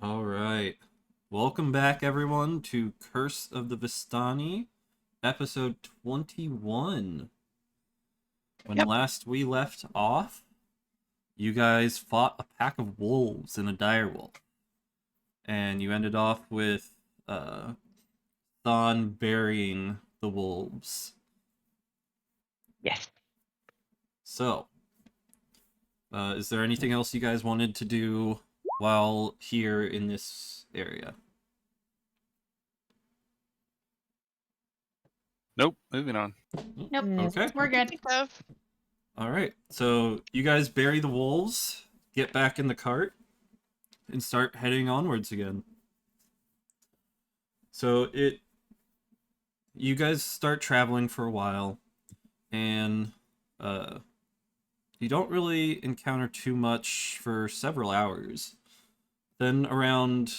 Alright. Welcome back, everyone, to Curse of the Vistani, episode 21. When Yep. last we left off, you guys fought a pack of wolves and a direwolf. And you ended off with Thon burying the wolves. Yes. So, is there anything else you guys wanted to do while here in this area? Nope, moving on. Nope. Okay. We're good. Alright, so you guys bury the wolves, get back in the cart, and start heading onwards again. So you guys start traveling for a while, and you don't really encounter too much for several hours. Then around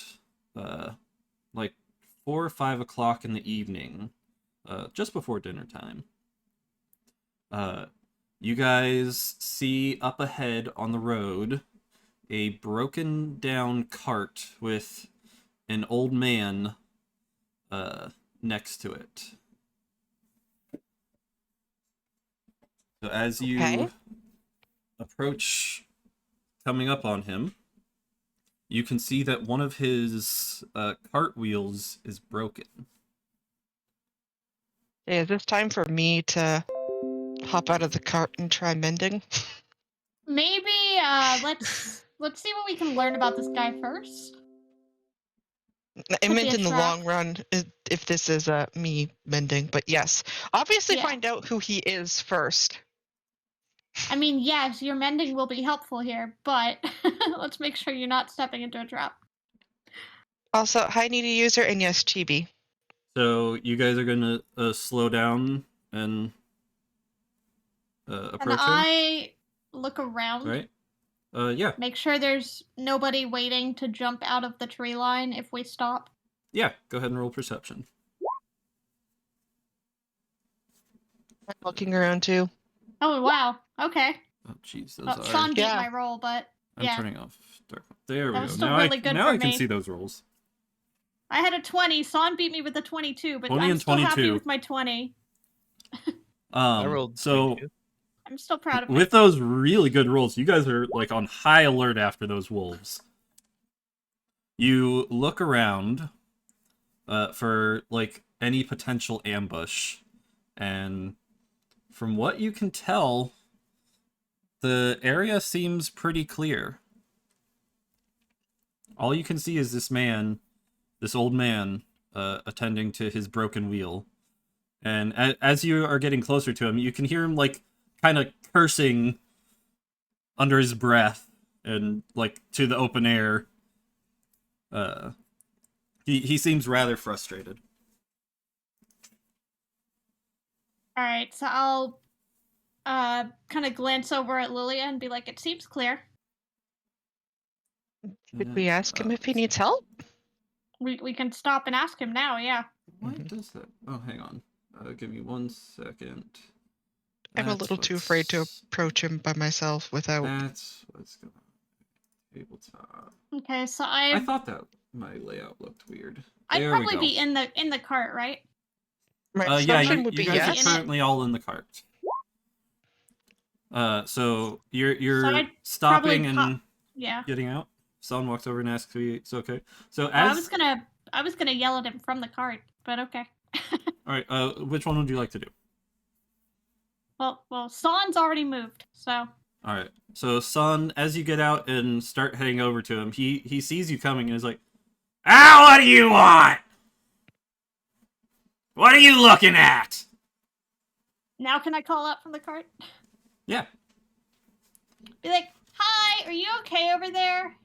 like 4 or 5 o'clock in the evening, just before dinner time, you guys see up ahead on the road a broken down cart with an old man next to it. So as you approach coming up on him, you can see that one of his cart wheels is broken. Hey, is this time for me to hop out of the cart and try mending? Maybe let's see what we can learn about this guy first. I Could meant be a in the trap. long run, if this is me mending, but yes. Obviously Yeah. find out who he is first. I mean, yes, your mending will be helpful here, but let's make sure you're not stepping into a trap. Also, hi needy user, and yes, Chibi. So you guys are gonna slow down and approach And him, I look around, right? Yeah, make sure there's nobody waiting to jump out of the tree line if we stop. yeah. Go ahead and roll perception. I'm looking around too. Oh wow, okay. Oh, jeez, those Well, are. Sean beat Yeah. my roll, but I'm yeah. turning off dark. There we That go. was still Now really good now for I can me. see those rolls. I had a 20. Son beat me with a 22, but 20 I'm and still happy 22. with my 20. I rolled So 22. I'm still proud of with myself. those really good rolls, you guys are like on high alert after those wolves. You look around for like any potential ambush, and from what you can tell, the area seems pretty clear. All you can see is this old man, attending to his broken wheel. And as you are getting closer to him, you can hear him, like, kind of cursing under his breath and, like, to the open air. He seems rather frustrated. Alright, so I'll kind of glance over at Lilia and be like, it seems clear. Should we ask him if he needs help? We can stop and ask him now, yeah. Why Mhm. does that? Oh, hang on. Give me 1 second. I'm a little too afraid to approach him by myself without. That's what's going on. Tabletop. Okay, so I thought that my layout looked weird. I'd There we probably go. be in the cart, right? My Yeah, assumption you would be guys yes. are in it. currently all in the cart. So you're So I'd stopping probably and Yeah. getting out. Son walks over and asks if it's okay. So Well, I as was gonna yell at him from the cart, but okay. all right, which one would you like to do? Well, Son's already moved, so All right. So Son, as you get out and start heading over to him, he sees you coming and is like, "Ah, what do you want? What are you looking at?" now can I call out from the cart? Yeah. Be like, hi, are you okay over there?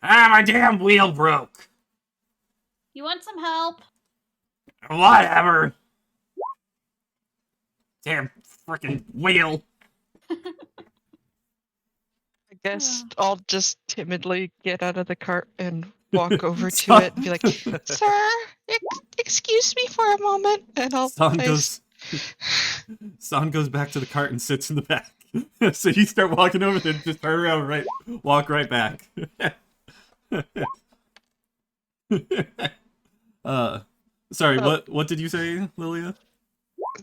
Ah, my damn wheel broke. You want some help? Whatever. Damn freaking wheel. I guess I'll just timidly get out of the cart and walk over to it and be like, "Sir, excuse me for a moment," and I'll. San goes back to the cart and sits in the back. So you start walking over there, just turn around, walk right back. Sorry, Oh. what did you say, Lilia?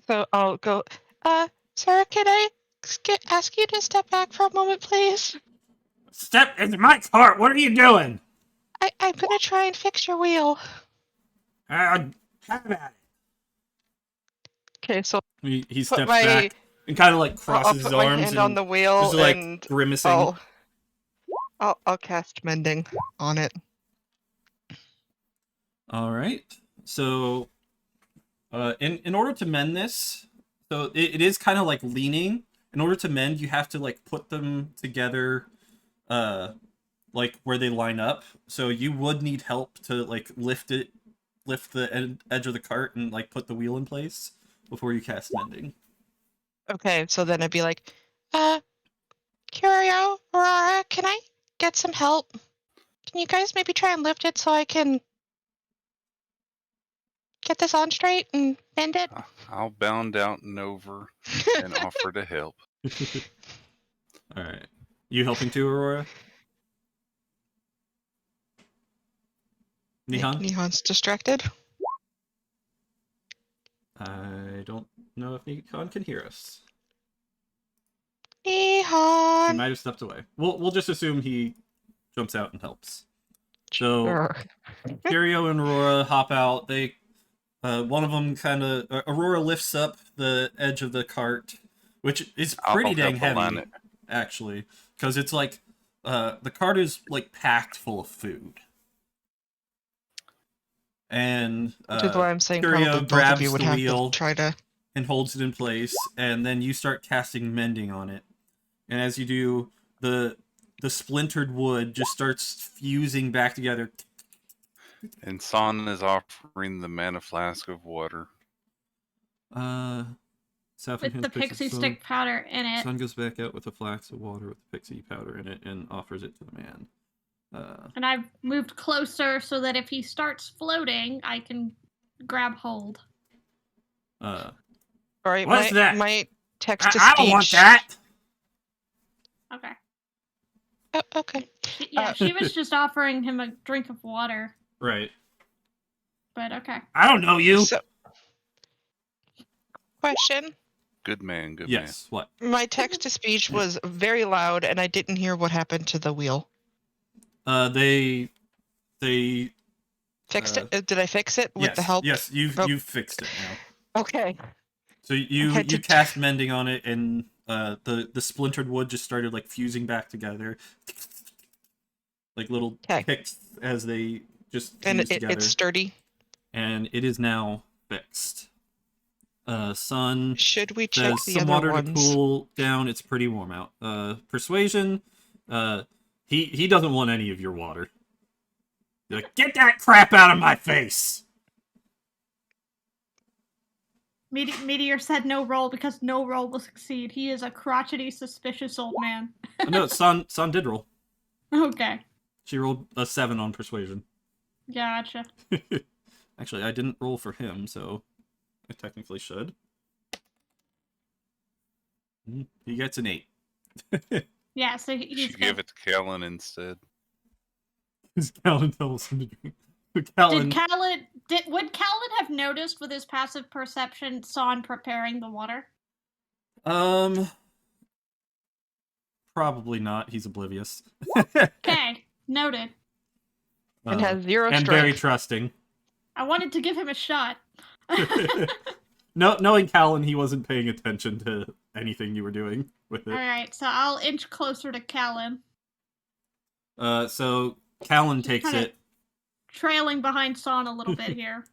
So I'll go, sir, can I ask you to step back for a moment, please? Step into my cart! What are you doing? I'm gonna try and fix your wheel. Have at it. Okay, so He put steps my, back and kind of like I'll crosses his put my arms hand on and the wheel just like and grimacing. I'll cast mending on it. All right. So, in order to mend this, so it is kind of like leaning. In order to mend, you have to like put them together, like where they line up. So you would need help to like lift the edge of the cart and like put the wheel in place before you cast mending. Okay, so then I'd be like, Curio, Aurora, can I get some help? Can you guys maybe try and lift it so I can get this on straight and mend it? I'll bound out and over and offer to help. All right. You helping too, Aurora? Nihon? Nihon's distracted. I don't know if Nihon can hear us. Nihon! He might have stepped away. We'll just assume he jumps out and helps. So Sure. Curio and Aurora hop out. They one of them Aurora lifts up the edge of the cart, which is pretty I'll dang help align heavy, it. actually, because it's like the cart is like packed full of food. And Which is why I'm saying Curio probably both of grabs you would the have wheel to try to. and holds it in place, and then you start casting mending on it. And as you do, the splintered wood just starts fusing back together. And Son is offering the mana flask of water. With the pixie stick powder in it. Sun goes back out with a flask of water with the pixie powder in it and offers it to the man. And I've moved closer so that if he starts floating, I can grab hold. All right, What's that? My text to speech. I don't want that. Okay. Oh, okay. She was just offering him a drink of water. Right. But okay. I don't know you. So, question. Good man, good Yes. What? My text to speech was very loud, and I didn't hear what happened to the wheel. They Fixed it? Did I fix it with yes, the help? Yes, you've fixed it now. Okay. So you cast mending on it, and the splintered wood just started like fusing back together, like little picks as they just fuse together. It's sturdy. And it is now fixed. Sun. Should we check the some other water ones? to cool down. It's pretty warm out. Persuasion. He doesn't want any of your water. Like, get that crap out of my face. Meteor said no roll because no roll will succeed. He is a crotchety, suspicious old man. No, Sun did roll. Okay. She rolled a 7 on persuasion. Gotcha. Actually, I didn't roll for him, so I technically should. He gets an 8. Yeah, so he's You should give it to Callan instead. Because Callan tells him to drink. Would Callan have noticed with his passive perception Son preparing the water? Probably not. He's oblivious. Okay, noted. And has 0 and strength. very trusting. I wanted to give him a shot. No, knowing Callan, he wasn't paying attention to anything you were doing with it. Alright, so I'll inch closer to Callan. So Callan takes it. Trailing behind Son a little bit here.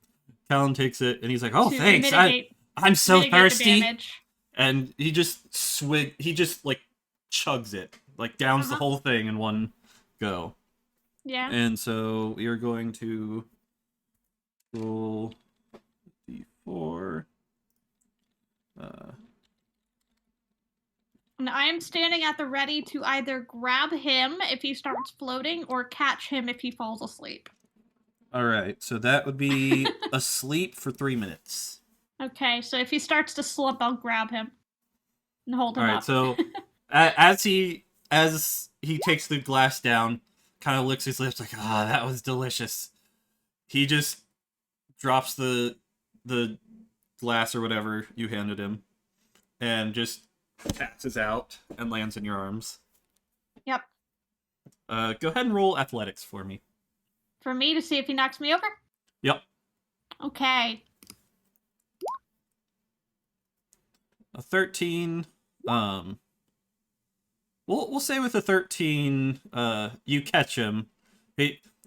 Callan takes it, and he's like, "Oh, thanks! I'm so mitigate thirsty." the damage. And he just like chugs it, like downs the whole thing in one go. Yeah. And so we are going to roll d4. And I am standing at the ready to either grab him if he starts floating or catch him if he falls asleep. All right, so that would be asleep for 3 minutes. Okay, so if he starts to slump, I'll grab him and hold him up. All right, so as he takes the glass down, kind of licks his lips like, that was delicious. he just drops the glass or whatever you handed him, and just passes out and lands in your arms. Yep. Go ahead and roll athletics for me. For me to see if he knocks me over? Yep. Okay. A 13. We'll say with a 13, you catch him.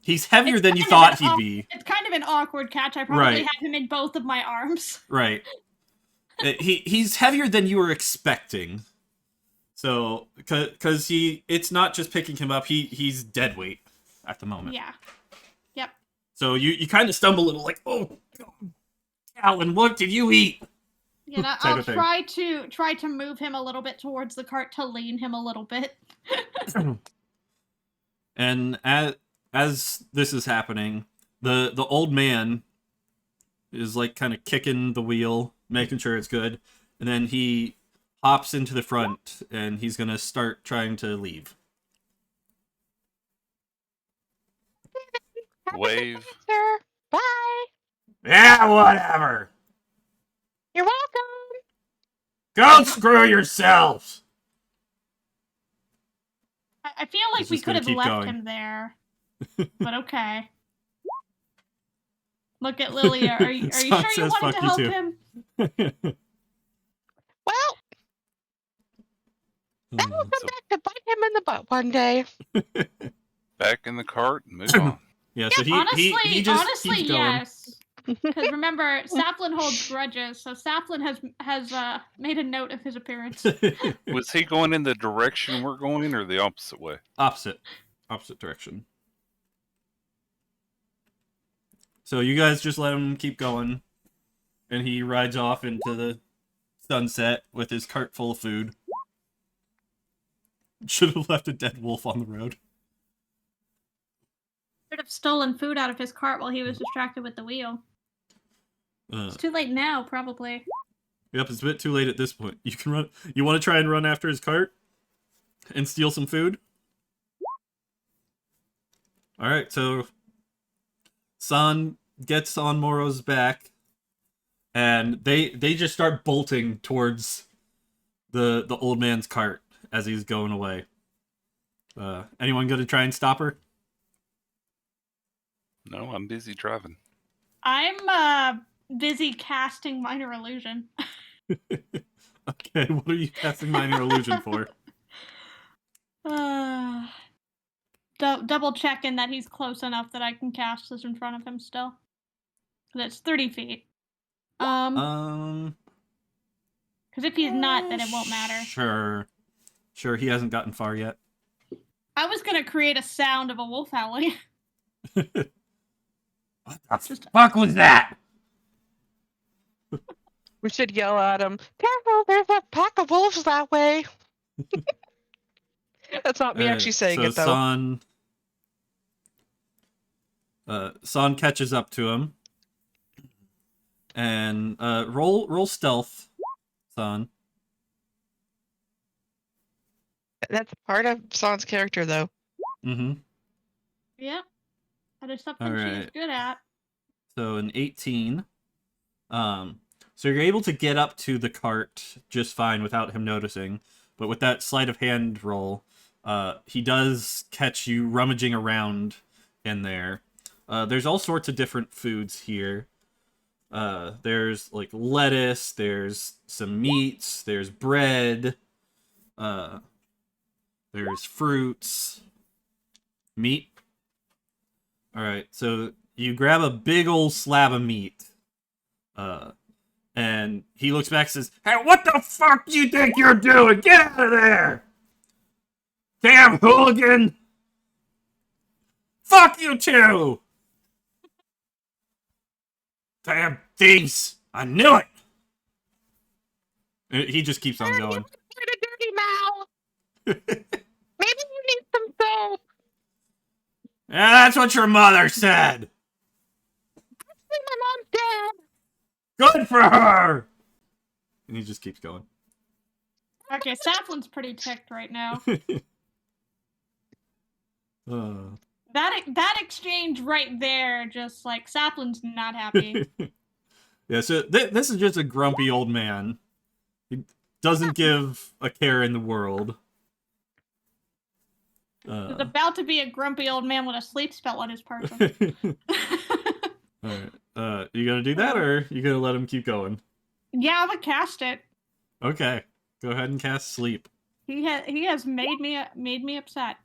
He's heavier than you thought he'd be. It's kind of an awkward catch. I probably Right. have him in both of my arms. Right. He's heavier than you were expecting. So, because it's not just picking him up, he's dead weight at the moment. Yeah. Yep. So you kind of stumble a little, like, oh, Alan, what did you eat? You know, Type I'll of thing. try to move him a little bit towards the cart to lean him a little bit. And as this is happening, the old man is like kind of kicking the wheel, making sure it's good, and then he hops into the front and he's gonna start trying to leave. Wave. Sir, bye. Yeah, whatever. You're welcome. Go screw yourselves. I feel like He's we just could gonna have keep left going. him there, but okay. Look at Lilia. Are you Son sure you says wanted fuck to you help too. him? Well, that will come back to bite him in the butt one day. Back in the cart and move on. Yeah, so Honestly, he just keeps going. yes. Because remember, Saplin holds grudges, so Saplin has made a note of his appearance. Was he going in the direction we're going or the opposite way? Opposite direction. So you guys just let him keep going, and he rides off into the sunset with his cart full of food. Should have left a dead wolf on the road. Should have stolen food out of his cart while he was distracted with the wheel. It's too late now, probably. Yep, it's a bit too late at this point. You can run. You want to try and run after his cart and steal some food? All right, so San gets on Moro's back, and they just start bolting towards the old man's cart as he's going away. Anyone going to try and stop her? No, I'm busy driving. I'm busy casting Minor Illusion. Okay, what are you casting Minor Illusion for? Double checking that he's close enough that I can cast this in front of him still. That's 30 feet. Because if he's not, then it won't matter. Sure, he hasn't gotten far yet. I was gonna create a sound of a wolf howling. What the fuck was that? We should yell at him. Careful, there's a pack of wolves that way. That's not me actually saying so it, though. San catches up to him. And roll stealth, San. That's part of San's character, though. Mm-hmm. Yep. That is something All she's right. good at. So an 18. So you're able to get up to the cart just fine without him noticing. But with that sleight of hand roll, he does catch you rummaging around in there. There's all sorts of different foods here. There's like lettuce, there's some meats, there's bread, there's fruits, meat. Alright, so you grab a big old slab of meat. And he looks back and says, "Hey, what the fuck do you think you're doing? Get out of there! Damn hooligan! Fuck you too! Damn thieves! I knew it!" He just keeps on going. What a dirty mouth! Maybe you need some soap. Yeah, that's what your mother said! My mom's dead. Good for her! And he just keeps going. Okay, Saplin's pretty ticked right now. That exchange right there, just like Saplin's not happy. Yeah, so this is just a grumpy old man. He doesn't give a care in the world. He's about to be a grumpy old man with a sleep spell on his person. Alright. You gonna do that, or you gonna let him keep going? Yeah, I'm gonna cast it. Okay. Go ahead and cast sleep. He has made me upset.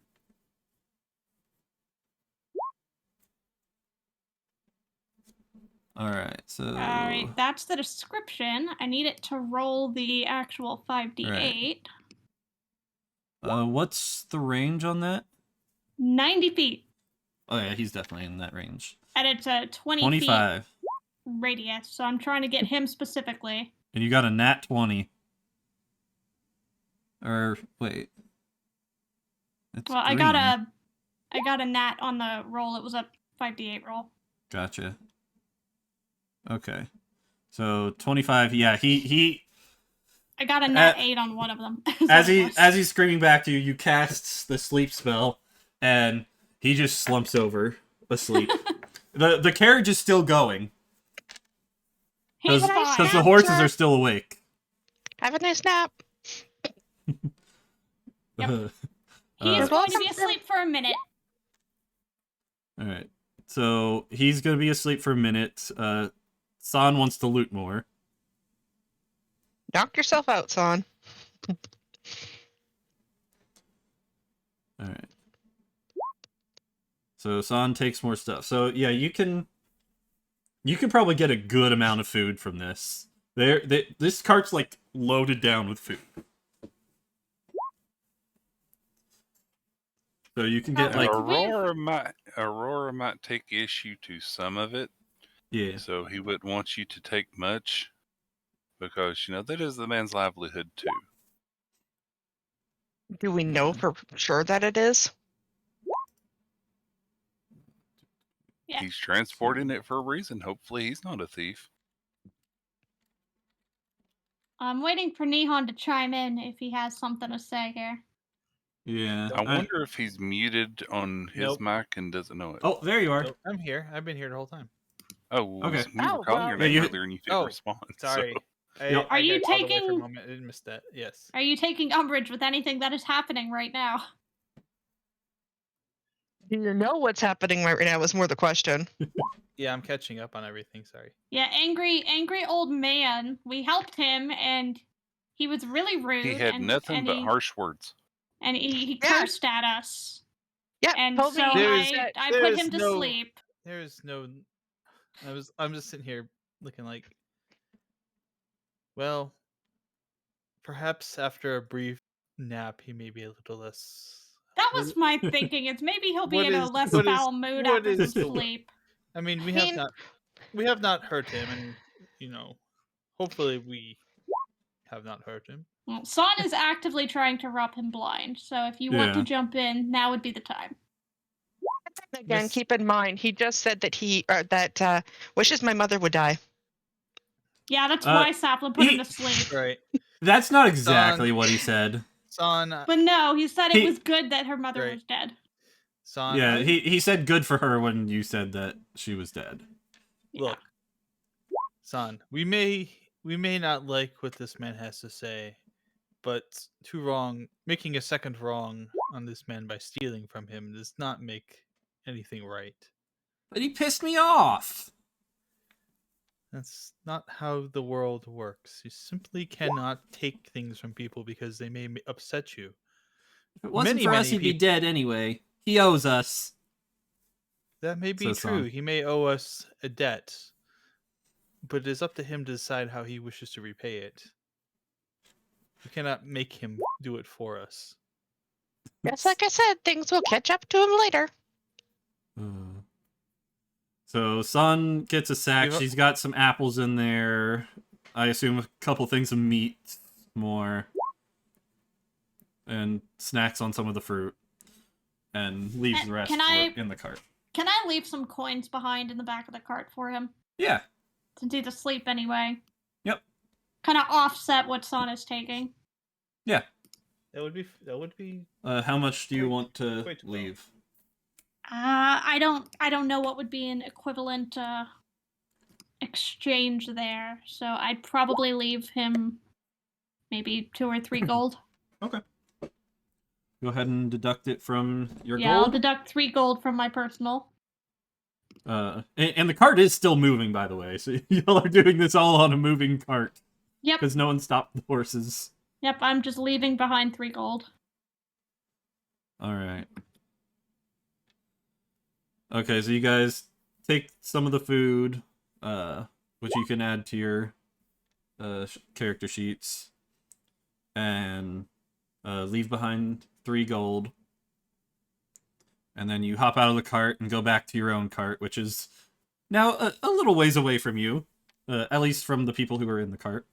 Alright, so... Alright, that's the description. I need it to roll the actual 5d8. What's the range on that? 90 feet. Oh yeah, he's definitely in that range. And it's a 20 25. feet radius, so I'm trying to get him specifically. And you got a nat 20. Or, wait. It's Well, green. I got a nat on the roll. It was a 5d8 roll. Gotcha. Okay. So 25, yeah, he I got a nat 8 on one of them. as he's screaming back to you, you cast the sleep spell, and he just slumps over asleep. the carriage is still going He's because fine. the horses are still awake. Have a nice nap. Yep. He is going to be asleep for a minute. All right. So he's gonna be asleep for a minute. San wants to loot more. Knock yourself out, son. All right. So San takes more stuff. So yeah, you can probably get a good amount of food from this. This cart's like loaded down with food. So you can get like Aurora might take issue to some of it. yeah. So he wouldn't want you to take much because that is the man's livelihood too. Do we know for sure that it is? Yeah. He's transporting it for a reason. Hopefully he's not a thief. I'm waiting for Nihon to chime in if he has something to say here. Yeah. I wonder if he's muted on his Nope. Mac and doesn't know it. Oh, there you are. Nope, I'm here. I've been here the whole time. Oh, Okay. we were calling your Yeah, name earlier and you didn't respond. Sorry. Yep. I Are you got called away for a taking- moment. I didn't miss that. Yes. Are you taking umbrage with anything that is happening right now? Do you know what's happening right now? Was more the question. Yeah, I'm catching up on everything. Sorry. Yeah, angry old man. We helped him, and he was really rude. He had and, nothing and but he, harsh words. And he Yeah. cursed at us. Yeah, And told so me I put him to sleep. There's no. I'm just sitting here looking like. Well, perhaps after a brief nap, he may be a little less. That was my thinking. It's maybe he'll be What in a is- less what is- foul mood what after is some the- sleep. I mean, we I have mean- not hurt him, and hopefully we have not hurt him. Well, San is actively trying to rub him blind, so if you want to Yeah. jump in, now would be the time. Again, Miss- keep in mind, he just said that he wishes my mother would die. Yeah, that's Uh, why Saplin put him he- to sleep. Right, That's not exactly what he said. Son. But no, he said it He- was good that her mother Right. was dead. Son. Yeah, he said good for her when you said that she was dead. Look, son. We may not like what this man has to say, but making a second wrong on this man by stealing from him does not make anything right. But he pissed me off. That's not how the world works. You simply cannot take things from people because they may upset you. If it wasn't Many, for us, many he'd be peop- dead anyway. He owes us. That may be Says true. Son. He may owe us a debt, but it is up to him to decide how he wishes to repay it. We cannot make him do it for us. Yes, like I said, things will catch up to him later. So Sun gets a sack. Give up- She's got some apples in there. I assume a couple things of meat more. And snacks on some of the fruit. And leaves the rest Can I- in the cart. Can I leave some coins behind in the back of the cart for him? Yeah. Since he's asleep anyway. Yep. Kind of offset what San is taking. Yeah. That would be How much do you want to Quite well. leave? I don't know what would be an equivalent exchange there, so I'd probably leave him maybe 2 or 3 gold. Okay. Go ahead and deduct it from your Yeah, I'll gold. deduct 3 gold from my personal. And the cart is still moving, by the way, so y'all are doing this all on a moving cart. Yep. Because no one stopped the horses. Yep, I'm just leaving behind 3 gold. Alright. Okay, so you guys take some of the food, which you can add to your character sheets, and leave behind 3 gold. And then you hop out of the cart and go back to your own cart, which is now a little ways away from you, at least from the people who are in the cart.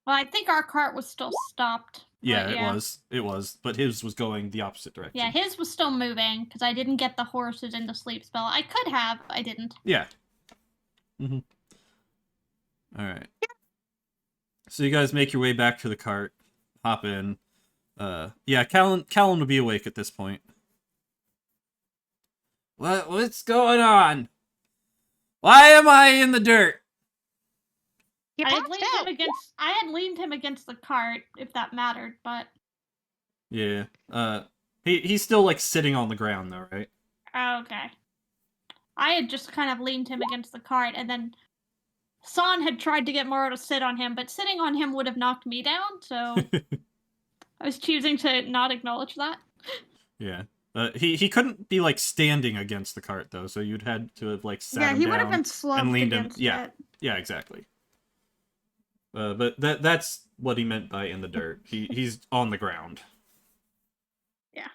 Well, I think our cart was still stopped. Yeah, but it was, but his was going the opposite direction. Yeah, his was still moving, because I didn't get the horses into sleep spell. I could have, I didn't. Yeah. Mm-hmm. Alright. So you guys make your way back to the cart, hop in. Yeah, Callan will be awake at this point. What's going on? Why am I in the dirt? You I passed out. had leaned him against the cart, if that mattered, but Yeah. He's still like sitting on the ground though, right? okay. I had just kind of leaned him against the cart, and then San had tried to get Moro to sit on him, but sitting on him would have knocked me down, so I was choosing to not acknowledge that. Yeah. He couldn't be like standing against the cart though, so you'd had to have like sat him he down would have been slumped and leaned him. against Yeah. it. Yeah, exactly. But that's what he meant by in the dirt. He's on the ground. Yeah.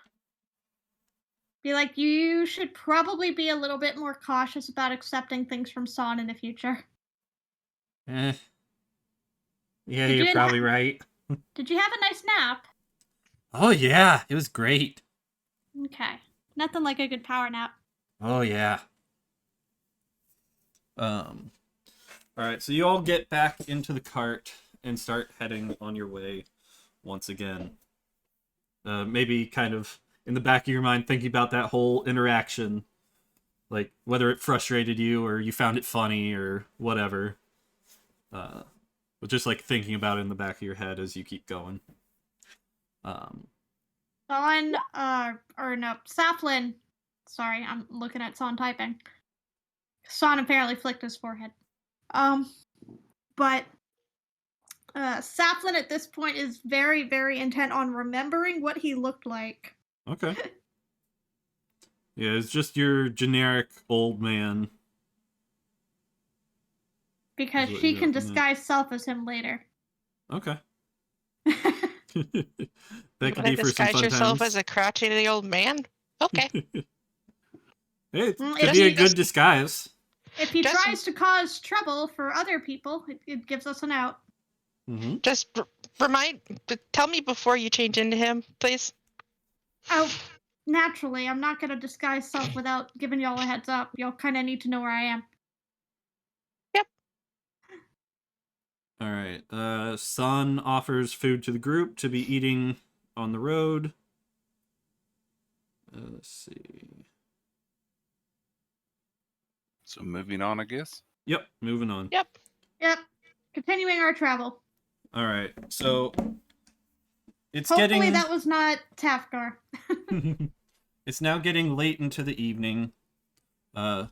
Be like, you should probably be a little bit more cautious about accepting things from San in the future. Yeah, Did you're you probably right. Did you have a nice nap? Oh yeah, it was great. Okay. Nothing like a good power nap. Oh yeah. Alright, so you all get back into the cart and start heading on your way once again. Maybe kind of in the back of your mind thinking about that whole interaction. Like, whether it frustrated you or you found it funny or whatever. But just like thinking about it in the back of your head as you keep going. Saflin. Sorry, I'm looking at San typing. San apparently flicked his forehead. But Saflin at this point is very, very intent on remembering what he looked like. Okay. Yeah, it's just your generic old man. Because she can disguise self as him later. Okay. That could Wanna be for some disguise fun yourself times. as a crotchety old man? Okay. Hey, it Mm, could if be a he good just- disguise. If he Just- tries to cause trouble for other people, it gives us an out. Mm-hmm. Just tell me before you change into him, please. Oh, naturally, I'm not going to disguise self without giving y'all a heads up. Y'all kind of need to know where I am. All right. Sun offers food to the group to be eating on the road. Let's see. So moving on, I guess. Yep, moving on. Yep. Yep. Continuing our travel. All right. So it's Hopefully getting that was not Tafgar. it's now getting late into the evening. It's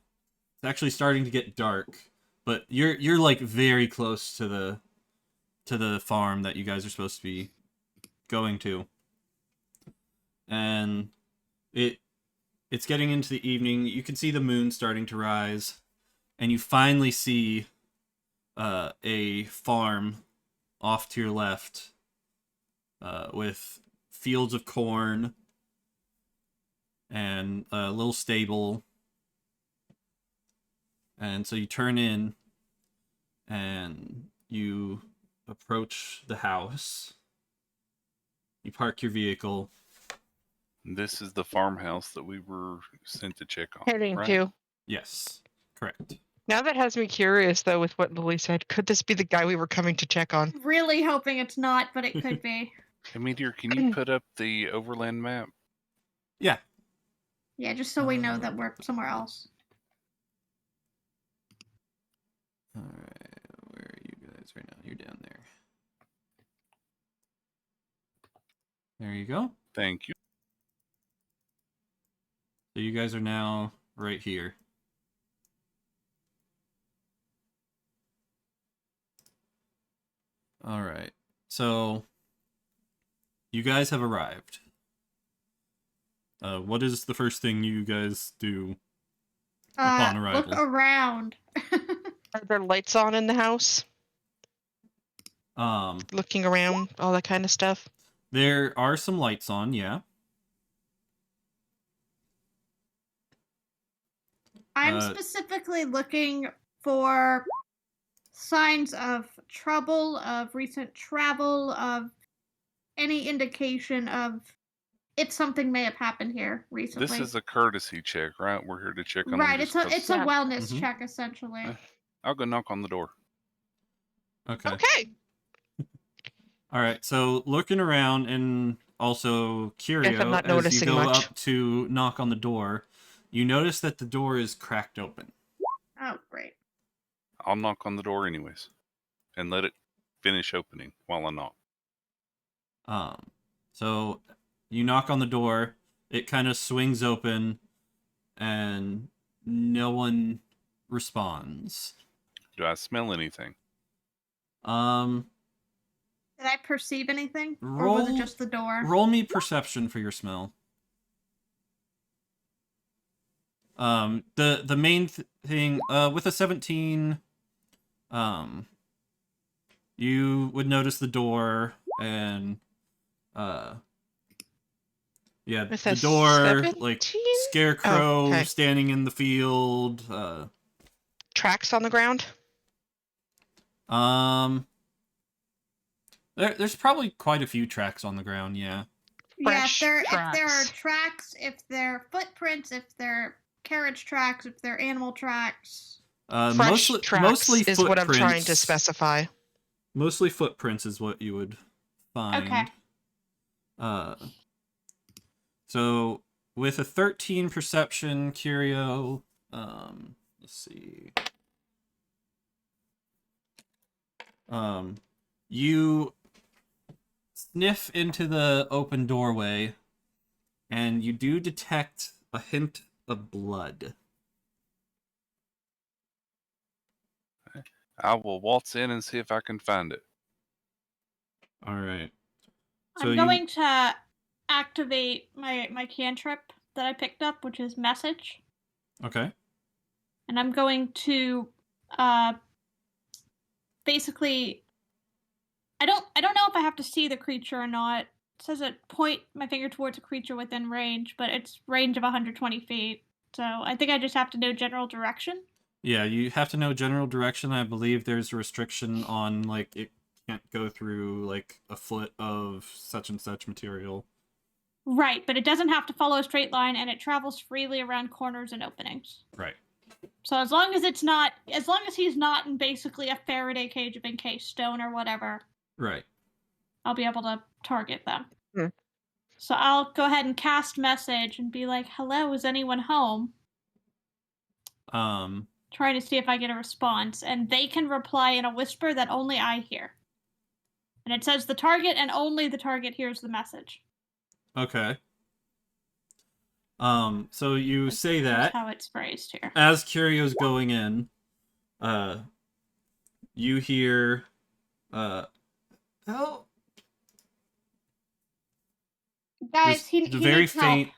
actually starting to get dark, but you're like very close to the farm that you guys are supposed to be going to. And it's getting into the evening. You can see the moon starting to rise, and you finally see a farm off to your left with fields of corn and a little stable. And so you turn in and you approach the house. You park your vehicle. This is the farmhouse that we were sent to check on. Heading right? to. Yes, correct. Now that has me curious, though, with what Lily said. Could this be the guy we were coming to check on? Really hoping it's not, but it could be. Hey, Meteor, can you put up the Overland Map? Yeah. Yeah, just so we know that we're somewhere else. Alright, where are you guys right now? You're down there. There you go. Thank you. So you guys are now right here. Alright, so you guys have arrived. What is the first thing you guys do upon arrival? Look around. Are there lights on in the house? Looking around, all that kind of stuff. There are some lights on, yeah. I'm specifically looking for signs of trouble, of recent travel, of any indication of if something may have happened here recently. This is a courtesy check, right? We're here to check on right. them. It's a Yeah. wellness check essentially. I'll go knock on the door. Okay. Okay. All right. So looking around and also Guess I'm Curio, not as you noticing go much. up to knock on the door, you notice that the door is cracked open. Oh, great. I'll knock on the door anyways, and let it finish opening while I knock. So you knock on the door, it kind of swings open, and no one responds. Do I smell anything? Did I perceive anything? Or was it just the door? Roll me perception for your smell. The main thing, with a 17, you would notice the door and, yeah, With the a door, 17? like, Scarecrow Oh, okay. standing in the field, Tracks on the ground? There's probably quite a few tracks on the ground, yeah. Yeah, Fresh if there are tracks. tracks, if they're footprints, if they're carriage tracks, if they're animal tracks. Fresh Mostly tracks is what I'm trying to footprints. specify. Mostly footprints is what you would find. Okay. So with a 13 perception, Curio, let's see. You sniff into the open doorway, and you do detect a hint of blood. I will waltz in and see if I can find it. All right. I'm going to activate my cantrip that I picked up, which is message. Okay. And I'm going to basically I don't know if I have to see the creature or not. It says it point my finger towards a creature within range, but it's range of 120 feet. So I think I just have to know general direction. Yeah, you have to know general direction. I believe there's a restriction on, like, it can't go through, like, a foot of such and such material. Right, but it doesn't have to follow a straight line, and it travels freely around corners and openings. Right. So as long as he's not in basically a Faraday cage of encased stone or whatever, Right. I'll be able to target them. Hmm. So I'll go ahead and cast message and be like, "Hello, is anyone home?" Trying to see if I get a response, and they can reply in a whisper that only I hear. And it says the target, and only the target hears the message. Okay. So you say that. That's how it's phrased here. As Curio's going in, you hear, help. Guys, he very needs faint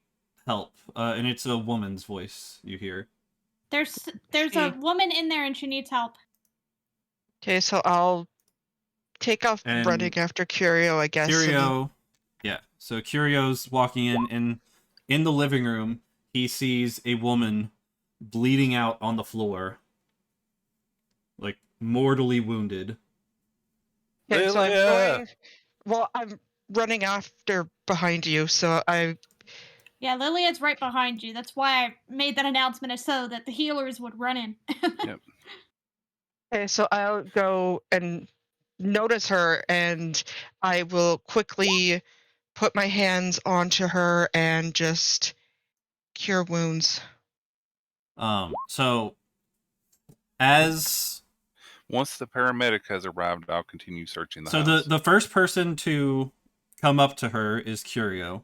help. and it's a woman's voice you hear. There's a woman in there, and she needs help. Okay, so I'll take off And running after Curio, I guess. Curio, yeah. So Curio's walking in, and in the living room, he sees a woman bleeding out on the floor, like mortally wounded. Okay, so I'm running after behind you, so Yeah, Lilia's right behind you. That's why I made that announcement so that the healers would run in. Yep. Okay, so I'll go and notice her, and I will quickly put my hands onto her and just Cure wounds. So as Once the paramedic has arrived, I'll continue searching the so house. the first person to come up to her is Curio.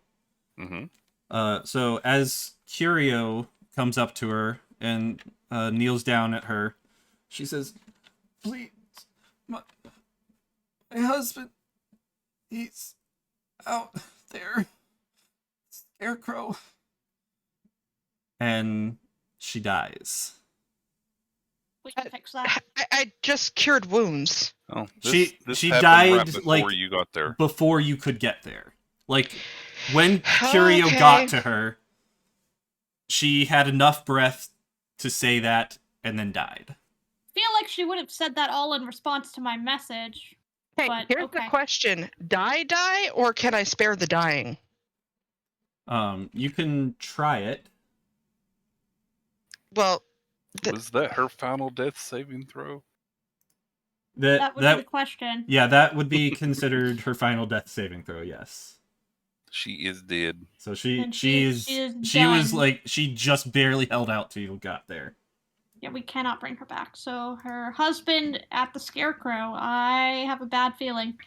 Mm-hmm. So as Curio comes up to her and kneels down at her, she says, "Please, my husband, he's out there, Scarecrow," and she dies. We can fix that. I just cured wounds. Oh, She this died happened right before like you got there. before you could get there. Like when Curio Okay. got to her, she had enough breath to say that and then died. Feel like she would have said that all in response to my message. Hey, But, here's okay. the question: die, or can I spare the dying? You can try it. Well, Was that her final death saving throw? That would be the question. Yeah, that would be considered her final death saving throw. Yes. She is dead. So she And she is was done. like she just barely held out till you got there. Yeah, we cannot bring her back. So her husband at the Scarecrow, I have a bad feeling.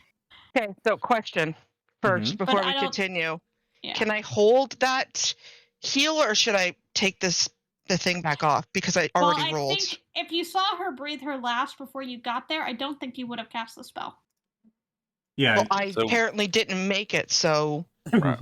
okay. So, question first before But we I don't- continue: Yeah. can I hold that heal, or should I take the thing back off because I already well, I rolled? think if you saw her breathe her last before you got there, I don't think you would have cast the spell. Yeah. Well, I So- apparently didn't make it, so Right.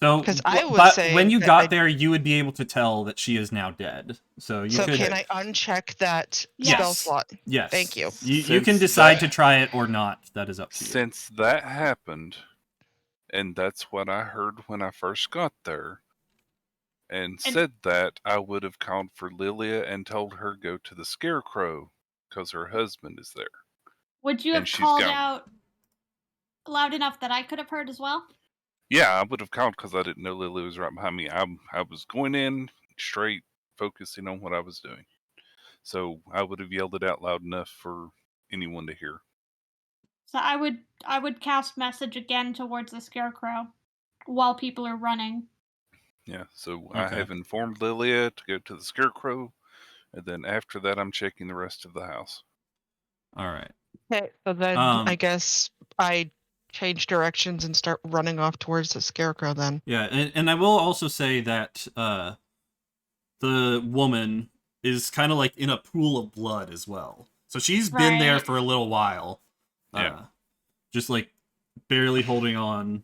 So, 'Cause I was but saying when you that got I- there, you would be able to tell that she is now dead. So you could. can I uncheck that Yes. spell slot? Yes. Thank you. You can Since decide to that- try it or not. That is up to you. Since that happened, and that's what I heard when I first got there, and said that, I would have called for Lilia and told her go to the Scarecrow because her husband is there. Would you And have she's called gone. out loud enough that I could have heard as well? Yeah, I would have called because I didn't know Lilia was right behind me. I was going in straight, focusing on what I was doing. So I would have yelled it out loud enough for anyone to hear. So I would cast message again towards the Scarecrow while people are running. Yeah, so I Okay. have informed Lilia to go to the Scarecrow, and then after that, I'm checking the rest of the house. All right. Okay, so then I guess I change directions and start running off towards the Scarecrow then. Yeah, and I will also say that the woman is kind of like in a pool of blood as well. So she's been there Right. for a little while. Yeah. Just like barely holding on,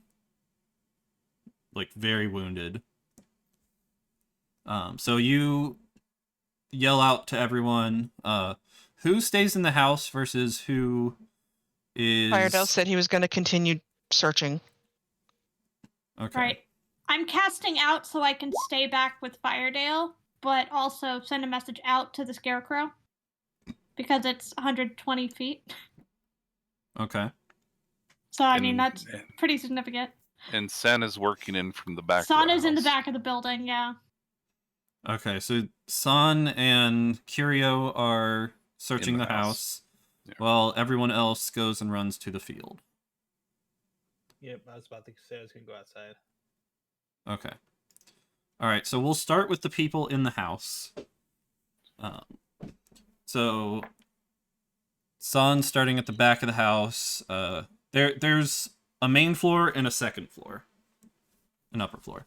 like very wounded. So you yell out to everyone, who stays in the house versus who is... Firedale said he was going to continue searching. Okay. Right. I'm casting out so I can stay back with Firedale, but also send a message out to the Scarecrow because it's 120 feet. Okay. So I mean And- that's pretty significant. And Santa's working in from the back Sana's of the in the house. back of the building, yeah. Okay, so San and Curio are searching In the the house, house. Yeah. while everyone else goes and runs to the field. Yep, I was about to say I was gonna go outside. Okay. All right, so we'll start with the people in the house. So San starting at the back of the house. There's a main floor and a second floor, an upper floor.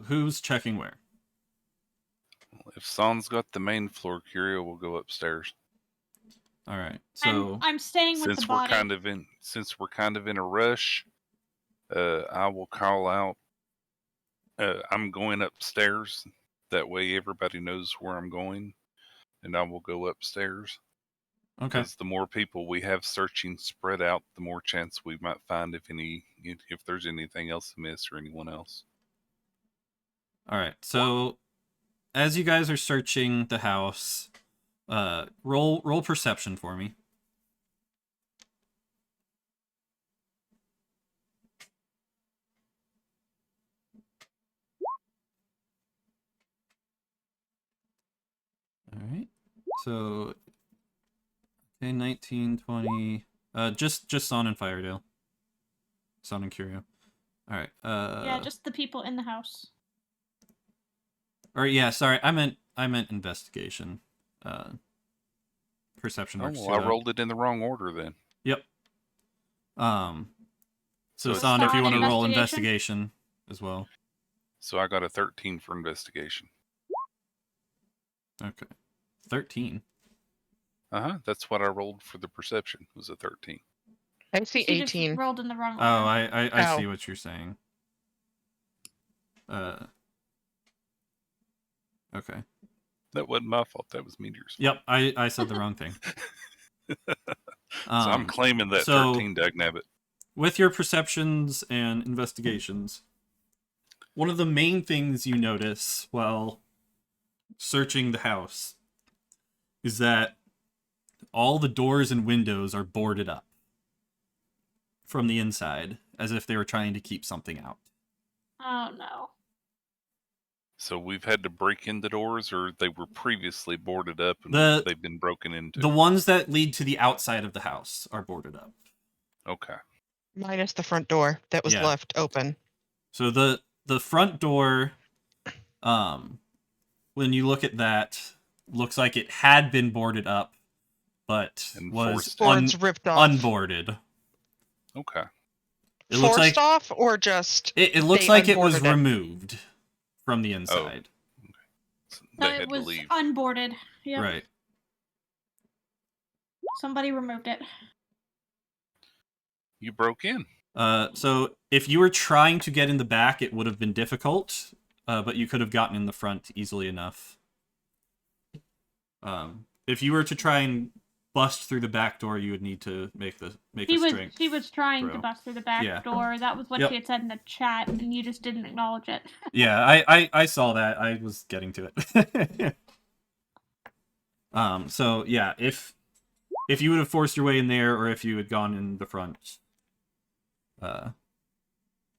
Who's checking where? If San's got the main floor, Curio will go upstairs. All right, so I'm staying with Since the we're body. kind of in a rush, I will call out. I'm going upstairs. That way, everybody knows where I'm going, and I will go upstairs. okay. Because the more people we have searching spread out, the more chance we might find if there's anything else amiss or anyone else. All right, so as you guys are searching the house, roll perception for me. All right, so okay, 19, 20. Just Son and Firedale. Son and Curio. All right. Yeah, just the people in the house. Or yeah, sorry, I meant investigation. Perception Oh, works well, too. I Though. rolled it in the wrong order then. Yep. So So San, if you want to roll investigation? investigation as well. So I got a 13 for investigation. Okay. 13. That's what I rolled for the perception. Was a 13. I see She just 18. rolled in the wrong order. Oh, I Ow. see what you're saying. Okay. That wasn't my fault. That was Meteor's fault. Yep, I said the wrong thing. So I'm claiming that 13, dagnabbit. With your perceptions and investigations, one of the main things you notice while searching the house is that all the doors and windows are boarded up from the inside, as if they were trying to keep something out. Oh no. So we've had to break in the doors, or they were previously boarded up and they've been broken into? The ones that lead to the outside of the house are boarded up. Okay. Minus the front door that was left open. So the front door, when you look at that, looks like it had been boarded up, but And was ripped off. unboarded. Okay. It looks Forced like off, or just it looks they like it was unboarded it? removed from the inside. So No, they it had was to leave. unboarded. Yep. Right. Somebody removed it. You broke in. So if you were trying to get in the back, it would have been difficult, but you could have gotten in the front easily enough. If you were to try and bust through the back door, you would need to make a strength. She was trying throw. to bust through the back Yeah. door. That was what Yep. she had said in the chat, and you just didn't acknowledge it. Yeah, I saw that. I was getting to it. So yeah, if you would have forced your way in there, or if you had gone in the front,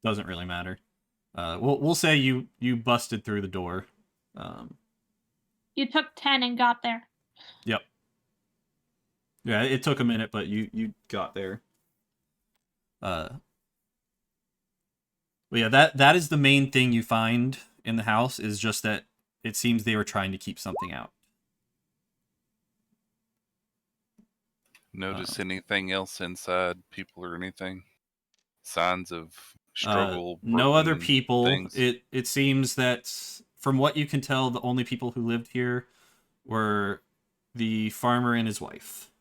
doesn't really matter. We'll say you busted through the door. You took 10 and got there. Yep. Yeah, it took a minute, but you got there. But yeah, that is the main thing you find in the house, is just that it seems they were trying to keep something out. Notice anything else inside? People or anything? Signs of struggle? No other broken people. things? It seems that from what you can tell, the only people who lived here were the farmer and his wife.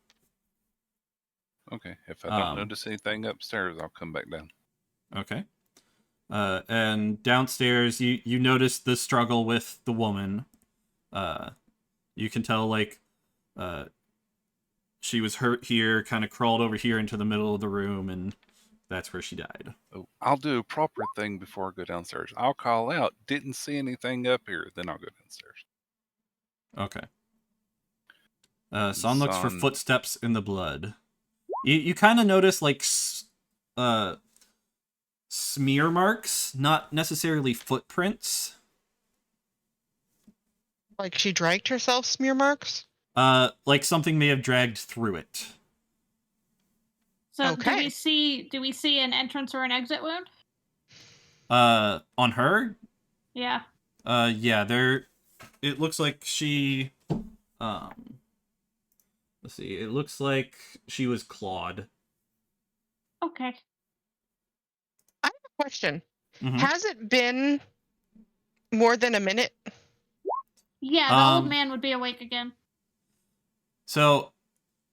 Okay. If I don't notice anything upstairs, I'll come back down. Okay. And downstairs, you notice the struggle with the woman. You can tell, like, she was hurt here, kind of crawled over here into the middle of the room, and that's where she died. Oh, I'll do a proper thing before I go downstairs. I'll call out, didn't see anything up here, then I'll go downstairs. Okay. Son looks for footsteps in the blood. You kind of notice, like, smear marks, not necessarily footprints. Like she dragged herself, smear marks? Like something may have dragged through it. So Okay. do we see an entrance or an exit wound? On her? Yeah. Yeah, it looks like she, let's see, it looks like she was clawed. Okay. I have a question. Mhm. Has it been more than a minute? Yeah, the old man would be awake again. So,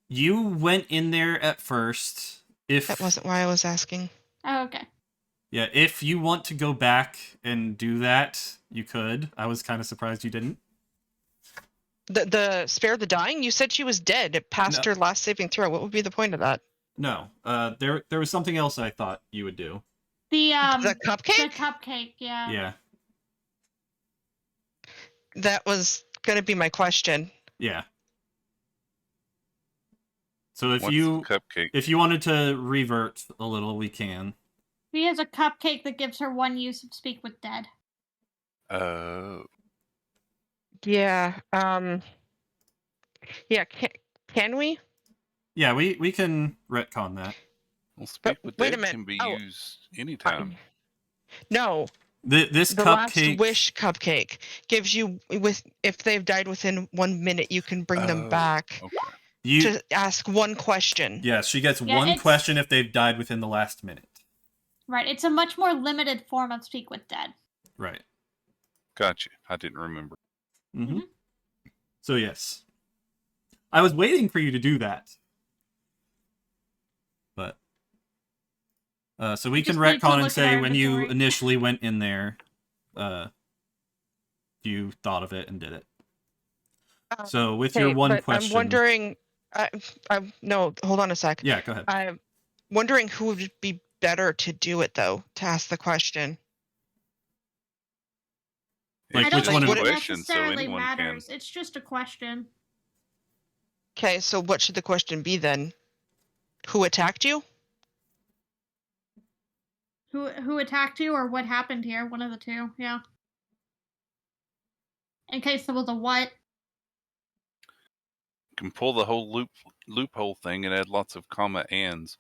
you went in there at first. That wasn't why I was asking. Oh, okay. Yeah, if you want to go back and do that, you could. I was kind of surprised you didn't. The spare the dying? You said she was dead. It passed her last saving throw. What would be the point of that? No. There was something else I thought you would do. The cupcake? The cupcake, yeah. Yeah. That was going to be my question. Yeah. So if What's you the cupcake? if you wanted to revert a little, we can. She has a cupcake that gives her one use of Speak with Dead. Oh. Yeah. Yeah. Can we? Yeah, we can retcon that. Well, Speak with wait a Dead minute. can be Oh. used anytime. No, This the last cupcake. wish cupcake gives you if they've died within 1 minute, you can bring them back Okay. You to ask one question. yes, she gets Yeah, one it's- question if they've died within the last minute. Right. It's a much more limited form of Speak with Dead. Right. Gotcha. I didn't remember. Mm-hmm. So yes, I was waiting for you to do that, but so we can Just need to retcon and look at say our when you inventory. initially went in there, you thought of it and did it. So with your Okay, one but question, I'm wondering. No, hold on a sec. yeah, go ahead. I'm wondering who would be better to do it though, to ask the question. Like, I don't which think one of it you- question, so necessarily anyone matters. It's just a question. Okay, so what should the question be then? Who attacked you? Who attacked you or what happened here? One of the two. Yeah. In case there was a what. can pull the whole loophole thing and add lots of comma ands.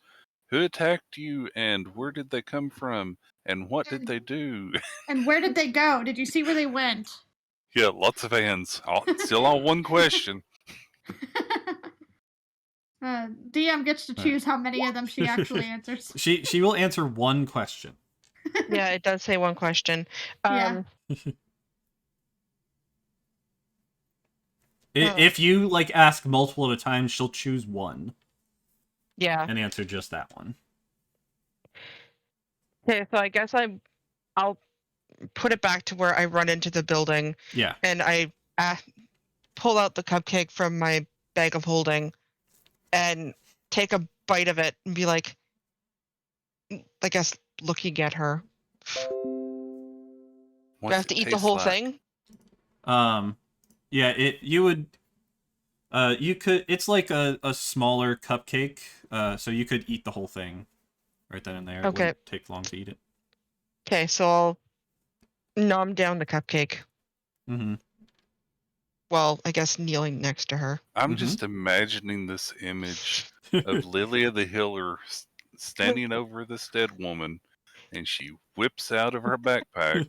Who attacked you and where did they come from and what did they do? And where did they go? Did you see where they went? Yeah, lots of ands. Still on one question. DM gets to choose how many of them she actually answers. She will answer one question. Yeah, it does say one question. Yeah. If you like ask multiple at a time, she'll choose one Yeah. and answer just that one. Okay, so I guess I'll put it back to where I run into the building Yeah. and I pull out the cupcake from my bag of holding and take a bite of it and be like, I guess looking at her. Do I have to eat the whole thing? Yeah, you would you could, it's like a smaller cupcake, so you could eat the whole thing right then and there. It Okay. wouldn't take long to eat it. Okay, so I'll nom down the cupcake. Mm-hmm. Well, I guess kneeling next to her. I'm just imagining this image of Lilia the Healer standing over this dead woman, and she whips out of her backpack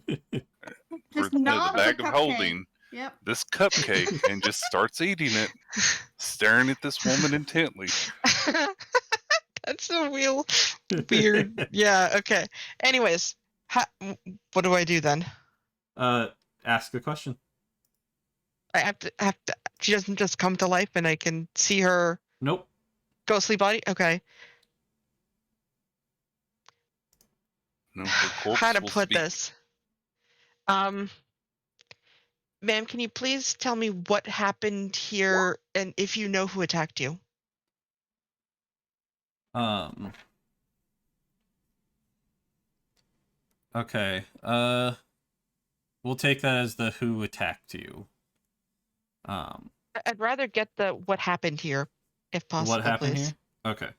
for Just nom the bag the of cupcake. holding Yep. this cupcake and just starts eating it, staring at this woman intently. That's a real weird. Yeah. Okay. Anyways, what do I do then? Ask a question. I have to. She doesn't just come to life, and I can see her Nope. ghostly body. Okay. No, her corpse How to will put speak. this? Ma'am, can you please tell me what happened here, and if you know who attacked you? Okay. We'll take that as the who attacked you. I'd rather get the what happened here, if possible. What happened please. here? Okay.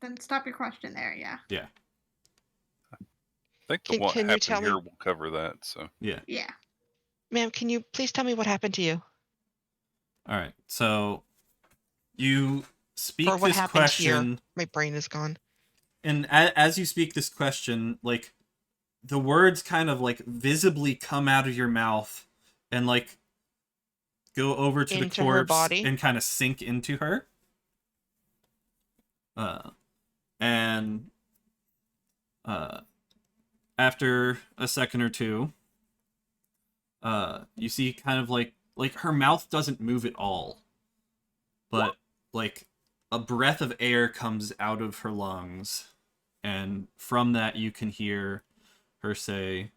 Then stop your question there. Yeah. Yeah. I think the what Can you tell happened me? here will cover that. So Yeah. Yeah. Ma'am, can you please tell me what happened to you? All right. So you speak Or what this happened question. here? My brain is gone. And as you speak this question, like, the words kind of like visibly come out of your mouth and like go over to Into the her corpse body? and kind of sink into her. And after a second or two, you see kind of like her mouth doesn't move at all, but like a breath of air comes out of her lungs, and from that you can hear her say,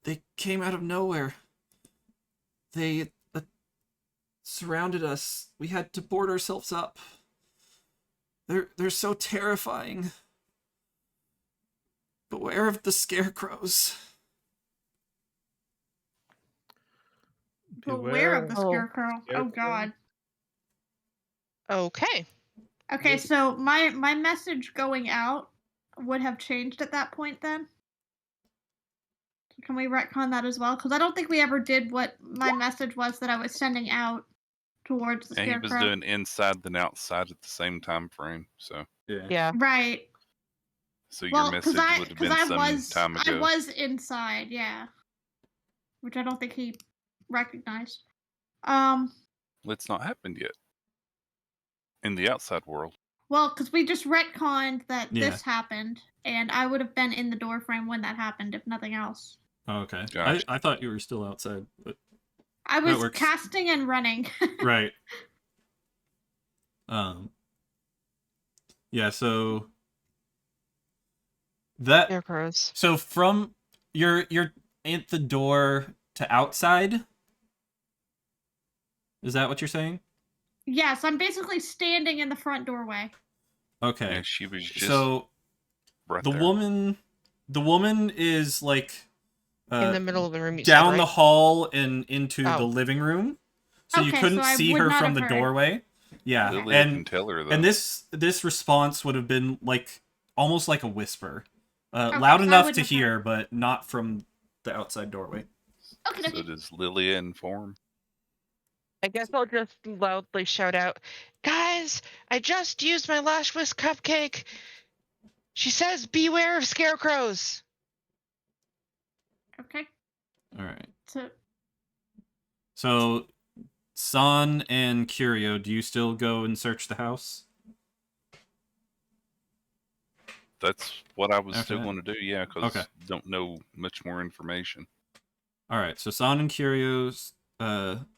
"They came out of nowhere. They surrounded us. We had to board ourselves up. They're so terrifying. Beware of the scarecrows." Beware of the Oh. scarecrow. Oh Scarecrow. God. Okay. Okay, Yes. so my message going out would have changed at that point then? Can we retcon that as well? Because I don't think we ever did what my message was that I was sending out towards the and he scarecrow. was doing inside then outside at the same time frame. So Yeah. Yeah. Right. So your Well, message would have been some time I ago. was inside, yeah. Which I don't think he recognized. It's not happened yet. In the outside world. Well, because we just retconned that Yeah. this happened, and I would have been in the doorframe when that happened, if nothing else. Oh, okay. Gotcha. I thought you were still outside, but I That was works. casting and running. right. Yeah, so that Scarecrows. so from you're at the door to outside? Is that what you're saying? Yes, I'm basically standing in the front doorway. Okay. Yeah, she was just So right the there. woman is like In the middle of the room, you down said, the right? hall and into the Oh. living room. So you Okay, couldn't so I see would her not from have the heard. doorway. Yeah. Lilia can tell her though. And this response would have been like almost like a whisper. Okay, Loud so I enough wouldn't to have hear, but not from the outside doorway. Okay, So does Lilia inform? I guess I'll just loudly shout out, guys, I just used my Lash Whisk cupcake. She says, beware of scarecrows. okay. All right. So So San and Curio, do you still go and search the house? That's what I was Okay. still going to do, yeah, because Okay. don't know much more information. All right. So San and Curio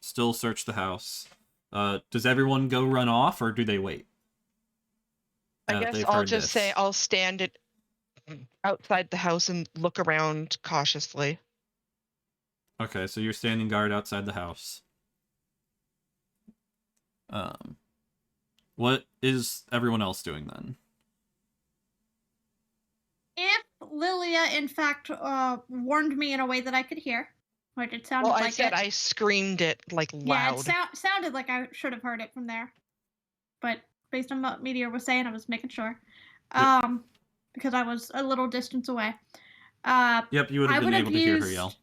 still search the house. Does everyone go run off, or do they wait? I Now that guess they've I'll heard just say this? I'll stand outside the house and look around cautiously. Okay, so you're standing guard outside the house. What is everyone else doing then? if Lilia, in fact, warned me in a way that I could hear, which it sounded Well, I like said it. I screamed it like Yeah, loud. it sounded like I should have heard it from there. But based on what Meteor was saying, I was making sure. Because I was a little distance away. Yep, you would have been able to hear her yell.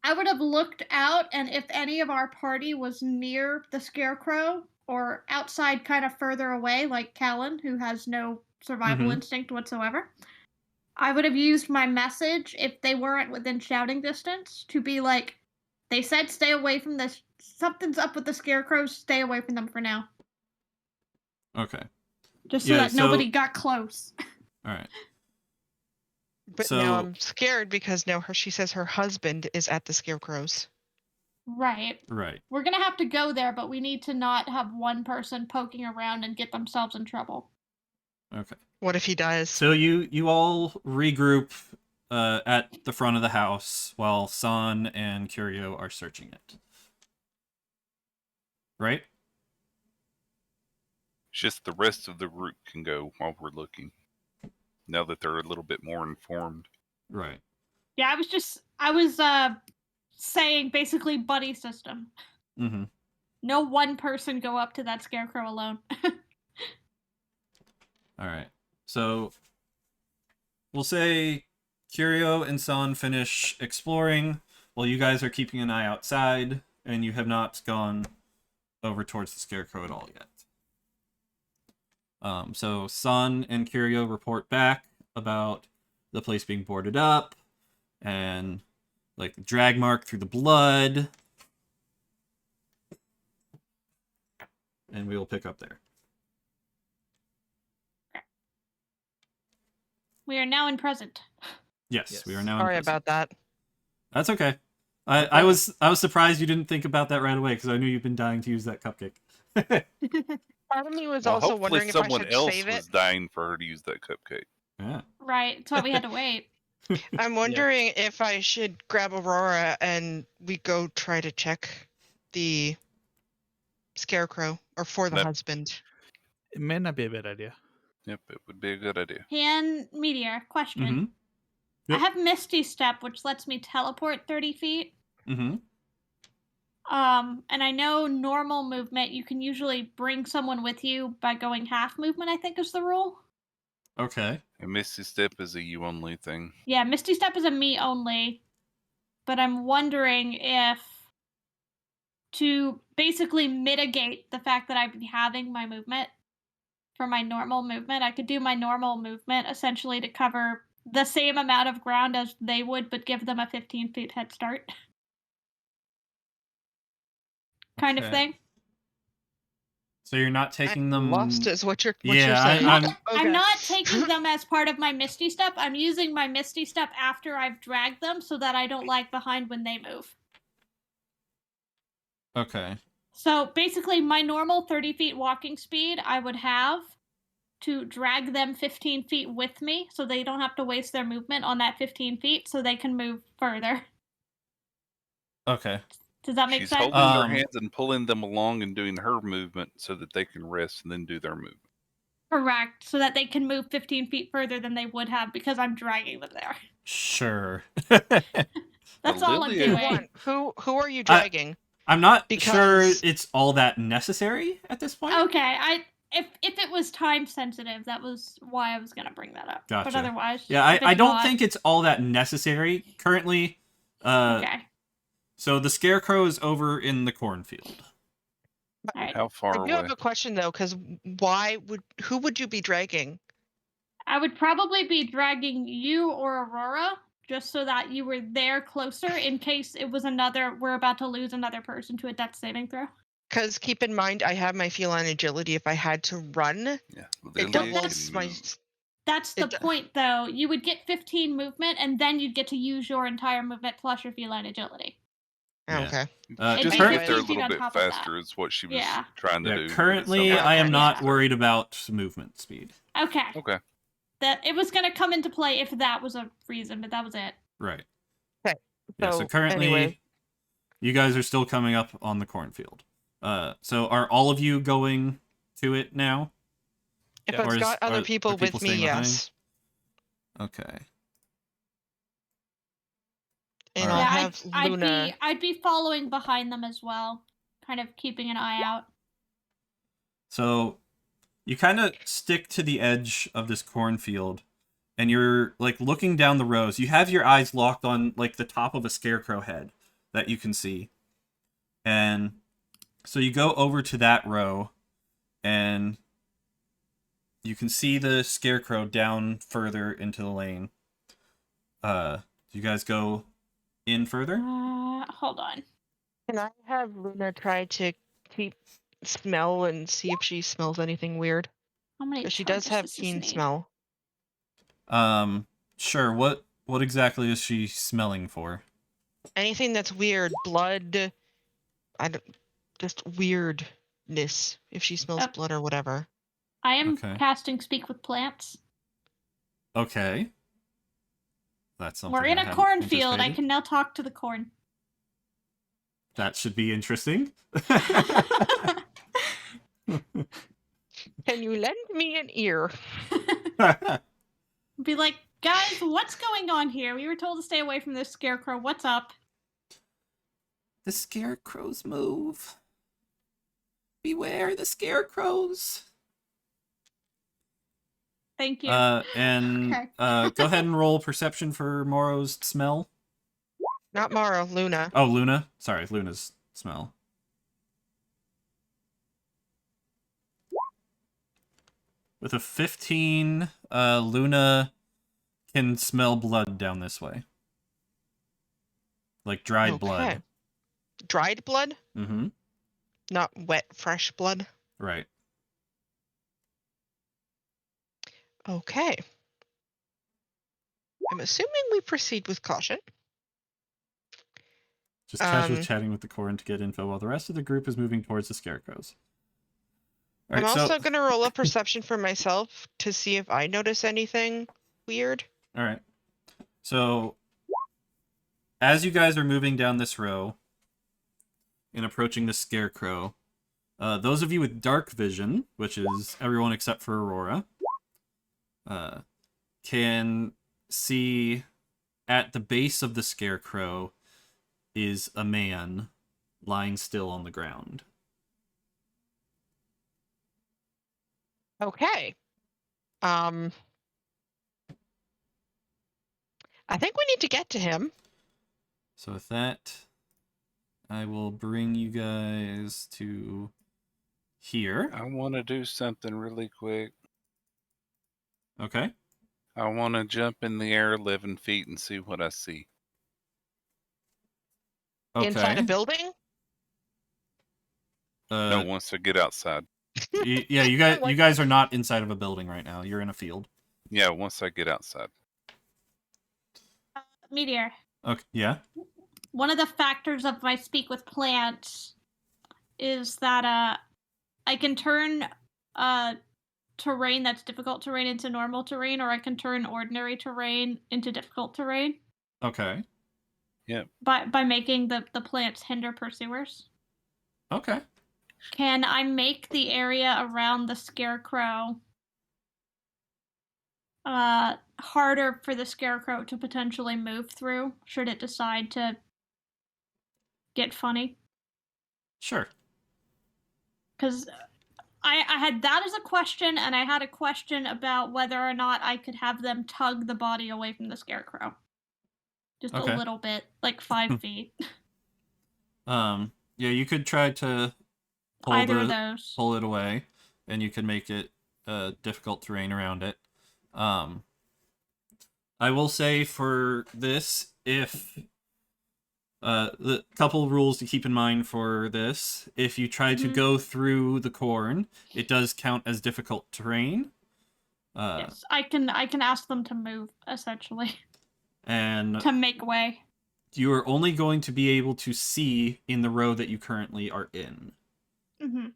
I would have looked out, and if any of our party was near the Scarecrow or outside kind of further away, like Callan, who has no survival instinct whatsoever, I would have used my message, if they weren't within shouting distance, to be like, they said stay away from this. Something's up with the Scarecrows, stay away from them for now. Okay. Just so that nobody got close. All right. But now I'm scared because now she says her husband is at the Scarecrows. Right. Right. We're going to have to go there, but we need to not have one person poking around and get themselves in trouble. Okay. What if he dies? So you all regroup at the front of the house while San and Curio are searching it. Right? It's just the rest of the group can go while we're looking. Now that they're a little bit more informed. Right. Yeah, I was saying basically buddy system. Mm-hmm. No one person go up to that Scarecrow alone. All right. So we'll say Curio and San finish exploring while you guys are keeping an eye outside, and you have not gone over towards the Scarecrow at all yet. So San and Curio report back about the place being boarded up and like the drag mark through the blood. And we will pick up there. We are now in present. Yes. We are now in Sorry present. about that. That's okay. I was surprised you didn't think about that right away because I knew you've been dying to use that cupcake. Part of me was Well, also hopefully wondering if I someone should else save it. was dying for her to use that cupcake. Yeah. Right. That's why we had to wait. I'm wondering if I should grab Aurora and we go try to check the Scarecrow or for the husband. It may not be a bad idea. Yep, it would be a good idea. Han Meteor, question. Mm-hmm. Yep. I have Misty Step, which lets me teleport 30 feet. Mm-hmm. And I know normal movement, you can usually bring someone with you by going half movement, I think is the rule. Okay. And Misty Step is a you only thing. Yeah, Misty Step is a me only. But I'm wondering if to basically mitigate the fact that I'd be having my movement, for my normal movement. I could do my normal movement essentially to cover the same amount of ground as they would, but give them a 15 feet head start. Kind of Okay. thing. So you're not taking them. Lost is what you're Yeah, saying. I'm. I'm Okay. not taking them as part of my Misty Step. I'm using my Misty Step after I've dragged them so that I don't lag behind when they move. Okay. So basically, my normal 30 feet walking speed I would have to drag them 15 feet with me so they don't have to waste their movement on that 15 feet so they can move further. Okay. Does that make She's sense? holding their hands and pulling them along and doing her movement so that they can rest and then do their movement. Correct. So that they can move 15 feet further than they would have because I'm dragging them there. Sure. That's all I'm Lilia- doing. Who are you dragging? I'm not sure Because- it's all that necessary at this point. Okay, if it was time sensitive, that was why I was gonna bring that up. Gotcha. But otherwise, Yeah, if I it's don't not- think it's all that necessary currently. Okay. So the Scarecrow is over in the cornfield. All right. How far I do away? have a question though, because who would you be dragging? I would probably be dragging you or Aurora just so that you were there closer in case it was we're about to lose another person to a death saving throw. Because keep in mind, I have my feline agility. If I had to run, Yeah, it Lilia doubles can my. move. That's the It- point, though. You would get 15 movement, and then you'd get to use your entire movement plus your feline agility. Yeah. Okay. It'd Just be to 15 get there a feet little on bit top of that. faster is what she was Yeah. trying to Yeah, do. but it currently sounds like I am she's not faster. worried about movement speed. Okay. Okay. That it was going to come into play if that was a reason, but that was it. Right. Okay, Yeah, so so currently anyway. you guys are still coming up on the cornfield. So are all of you going to it now? If Yeah. I've Or got are other people people with me, staying behind? yes. Okay. And All I'll right. have Luna. I'd be following behind them as well, kind of keeping an eye out. So you kind of stick to the edge of this cornfield and you're like looking down the rows. You have your eyes locked on like the top of a Scarecrow head that you can see. And so you go over to that row and you can see the Scarecrow down further into the lane. Do you guys go in further? Hold on. Can I have Luna try to smell and see if she smells anything weird? How many? Because she does charges have does this keen need? smell. Sure. What exactly is she smelling for? Anything that's weird, blood, just weirdness. If she smells blood or whatever. I am Okay. casting Speak with Plants. Okay. That's something. We're in I a hadn't cornfield. I anticipated. can now talk to the corn. That should be interesting. Can you lend me an ear? Be like, guys, what's going on here? We were told to stay away from this Scarecrow. What's up? The Scarecrows move. Beware the Scarecrows. Thank you. And Okay. go ahead and roll perception for Morrow's smell. Not Mara, Luna. Oh, Luna. Sorry, Luna's smell. With a 15, Luna can smell blood down this way. Like dried blood. Dried blood? Mm-hmm. Not wet, fresh blood? Right. Okay. I'm assuming we proceed with caution. Just casually chatting with the Corn to get info while the rest of the group is moving towards the Scarecrows. All I'm right, also going to roll a perception for myself to see if I notice anything weird. All right. So, as you guys are moving down this row and approaching the Scarecrow, those of you with dark vision, which is everyone except for Aurora, can see at the base of the Scarecrow is a man lying still on the ground. Okay. I think we need to get to him. So with that, I will bring you guys to here. I want to do something really quick. Okay. I want to jump in the air 11 feet and see what I see. Inside a Okay. building? No, once I get outside. Yeah, you guys are not inside of a building right now. You're in a field. Yeah, once I get outside. Meteor. Okay. Yeah. One of the factors of my speak with plants is that I can turn terrain that's difficult terrain into normal terrain, or I can turn ordinary terrain into difficult terrain. Okay. Yep. By making the plants hinder pursuers. Okay. Can I make the area around the Scarecrow harder for the Scarecrow to potentially move through, should it decide to get funny? Sure. Because I had that as a question, and I had a question about whether or not I could have them tug the body away from the Scarecrow. Just Okay. a little bit, like 5 feet. Yeah, you could try to Either of those. pull it away, and you could make it difficult terrain around it. I will say for this, if the couple rules to keep in mind for this, if you try to go through the corn, it does count as difficult terrain. Yes, I can ask them to move, essentially, And to make way. you are only going to be able to see in the row that you currently are in. Mm-hmm.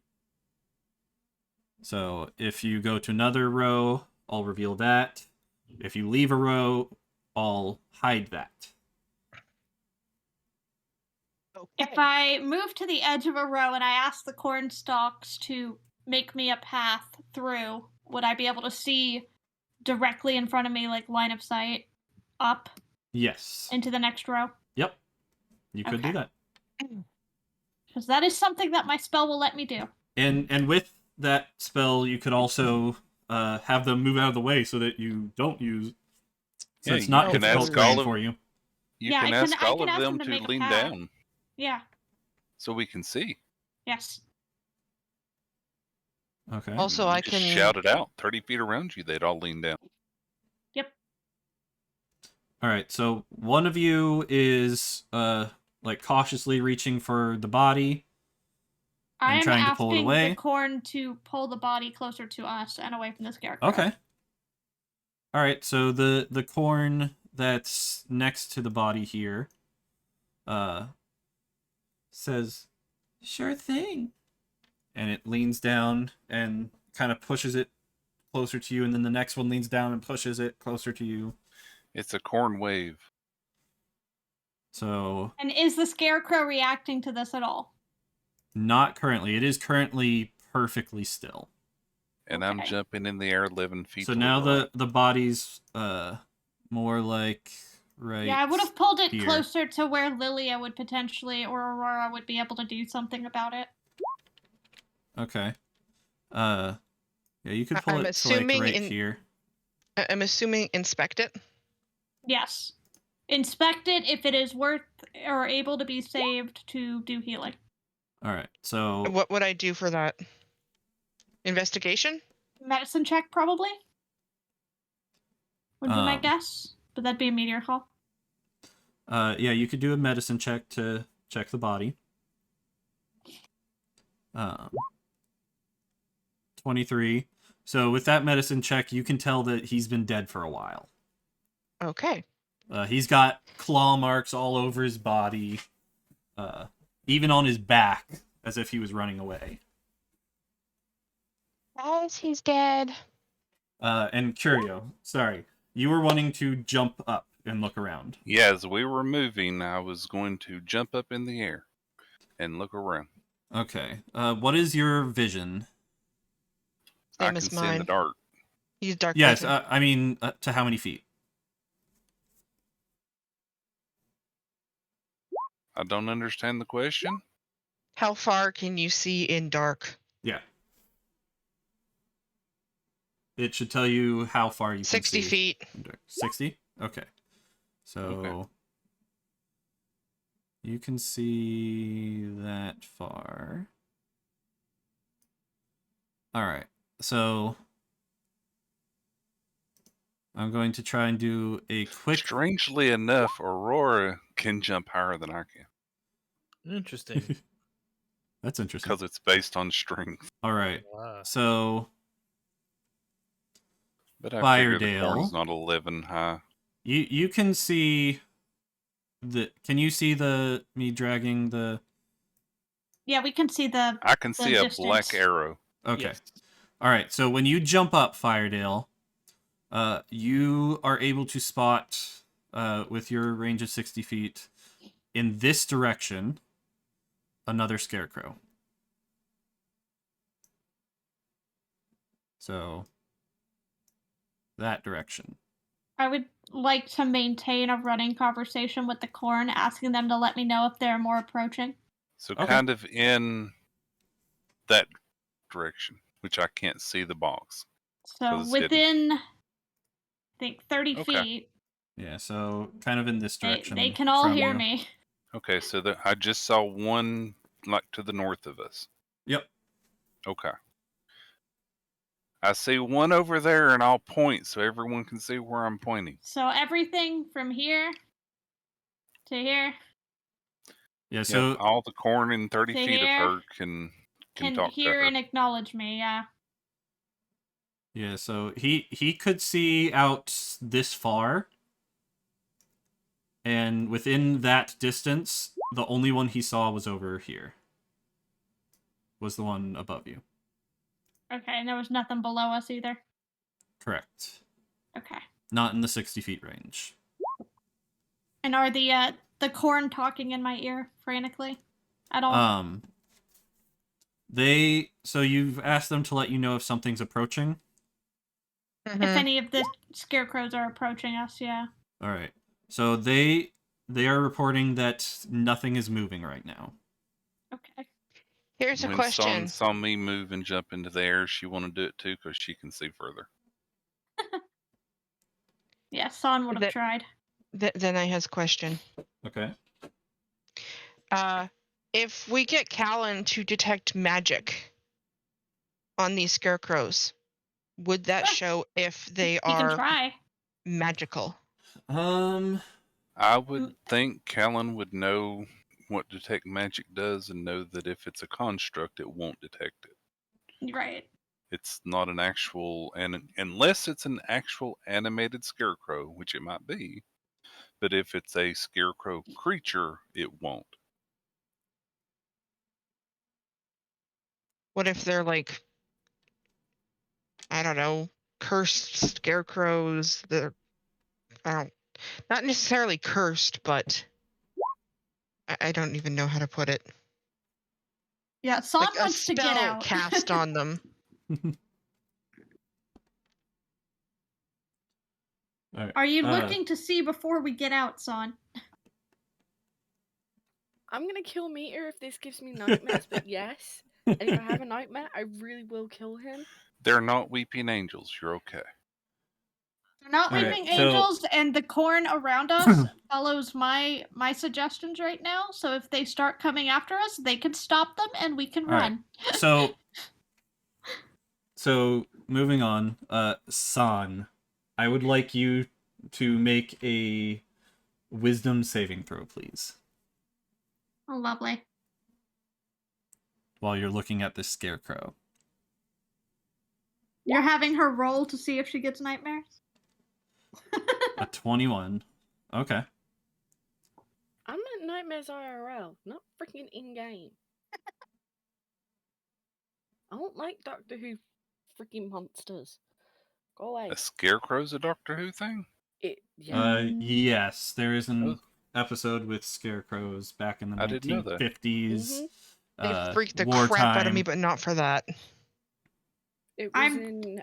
So if you go to another row, I'll reveal that. If you leave a row, I'll hide that. Okay. If I move to the edge of a row and I ask the corn stalks to make me a path through, would I be able to see directly in front of me, like line of sight, up Yes. into the next row? Yep. You could do Okay. that. Because that is something that my spell will let me do. And with that spell, you could also have them move out of the way so that you don't use. So Yeah, it's not you can difficult ask terrain all of- for you. You Yeah, can I can- ask I all can of ask them them to to make a lean path. down Yeah. so we can see. Yes. Okay. Also, I Just can shout it out. 30 feet around you, they'd all lean down. Yep. All right. So one of you is like cautiously reaching for the body. I am trying to pull it asking away? the corn to pull the body closer to us and away from the Scarecrow. Okay. All right. So the corn that's next to the body here says, "Sure thing," and it leans down and kind of pushes it closer to you, and then the next one leans down and pushes it closer to you. It's a corn wave. So And is the Scarecrow reacting to this at all? not currently. It is currently perfectly still. And I'm Okay. jumping in the air 11 feet. So to now right. the body's more like right. Yeah, I would have pulled it here. closer to where Lilia would potentially, or Aurora would be able to do something about it. Okay. Yeah, you could pull I'm it to like assuming right here. I'm assuming inspect it. Yes. Inspect it if it is worth or able to be saved to do healing. All right. So What would I do for that? Investigation? Medicine check, probably? Would be my Um, guess. But that'd be a meteor call. yeah, you could do a medicine check to check the body. 23. So with that medicine check, you can tell that he's been dead for a while. Okay. He's got claw marks all over his body, even on his back, as if he was running away. Guys, he's dead. And Curio, sorry, you were wanting to jump up and look around. Yeah, as we were moving, I was going to jump up in the air and look around. Okay. What is your vision? I Same can as see in the mine. dark. He's dark Yes, vision. I mean, to how many feet? I don't understand the question. How far can you see in dark? Yeah. It should tell you how far you can 60 see. feet. 60? Okay. So Okay. you can see that far. All right. So I'm going to try and do a quick. Strangely enough, Aurora can jump higher than I can Interesting. That's interesting. because it's based on strength. All right. Wow. So But I figure the Firedale. corn's not 11 high. you can see the. Can you see me dragging the? Yeah, we can see the. I can see a black distance. arrow. Okay. Yes. All right. So when you jump up, Firedale, you are able to spot, with your range of 60 feet, in this direction, another Scarecrow. So that direction. I would like to maintain a running conversation with the corn, asking them to let me know if there are more approaching. So Okay. kind of in that direction, which I can't see the box. So 'Cause it's hidden. within, I think, 30 Okay. feet, Yeah. So kind of in this direction. they can all from hear you. me. Okay, so I just saw one like to the north of us. Yep. Okay. I see one over there, and I'll point so everyone can see where I'm pointing. So everything from here to here Yeah. So Yep, all the corn in 30 to feet of here her can can talk to hear her. and acknowledge me. Yeah. yeah. So he could see out this far, and within that distance, the only one he saw was over here. Was the one above you? Okay, and there was nothing below us either. Correct. Okay. Not in the 60 feet range. And are the corn talking in my ear frantically at all? So you've asked them to let you know if something's approaching. If any of the scarecrows are approaching us, yeah. All right. So they are reporting that nothing is moving right now. Okay. Here's a When question. Son saw me move and jump into the air, she wanted to do it too because she can see further. Yeah, Son would have tried. Then I has a question. Okay. If we get Callan to detect magic on these scarecrows, would that show if they You can are try. magical? I would think Callan would know what detect magic does and know that if it's a construct, it won't detect it. Right. It's not an actual, and unless it's an actual animated scarecrow, which it might be. But if it's a scarecrow creature, it won't. What if they're like, I don't know, cursed scarecrows? Not necessarily cursed, but I don't even know how to put it. Yeah, Son Like a wants to get spell out. cast on them. All right. Are you looking to see before we get out, Son? I'm gonna kill Meteor if this gives me nightmares, but yes. And if I have a nightmare, I really will kill him. They're not weeping angels. You're okay. They're not All right, leaving so- angels, and the corn around us follows my suggestions right now. So if they start coming after us, they can stop them, and we can All right. run. So moving on, San, I would like you to make a wisdom saving throw, please, Oh, lovely. while you're looking at this scarecrow. You're having her roll to see if she gets nightmares? A 21. Okay. I meant nightmares IRL, not freaking in-game. I don't like Doctor Who freaking monsters. Go away. A scarecrow's a Doctor Who thing? Yes, there is an Oh. episode with scarecrows back in the I didn't know that. 1950s. They freaked the wartime. crap out of me, but not for that. It was in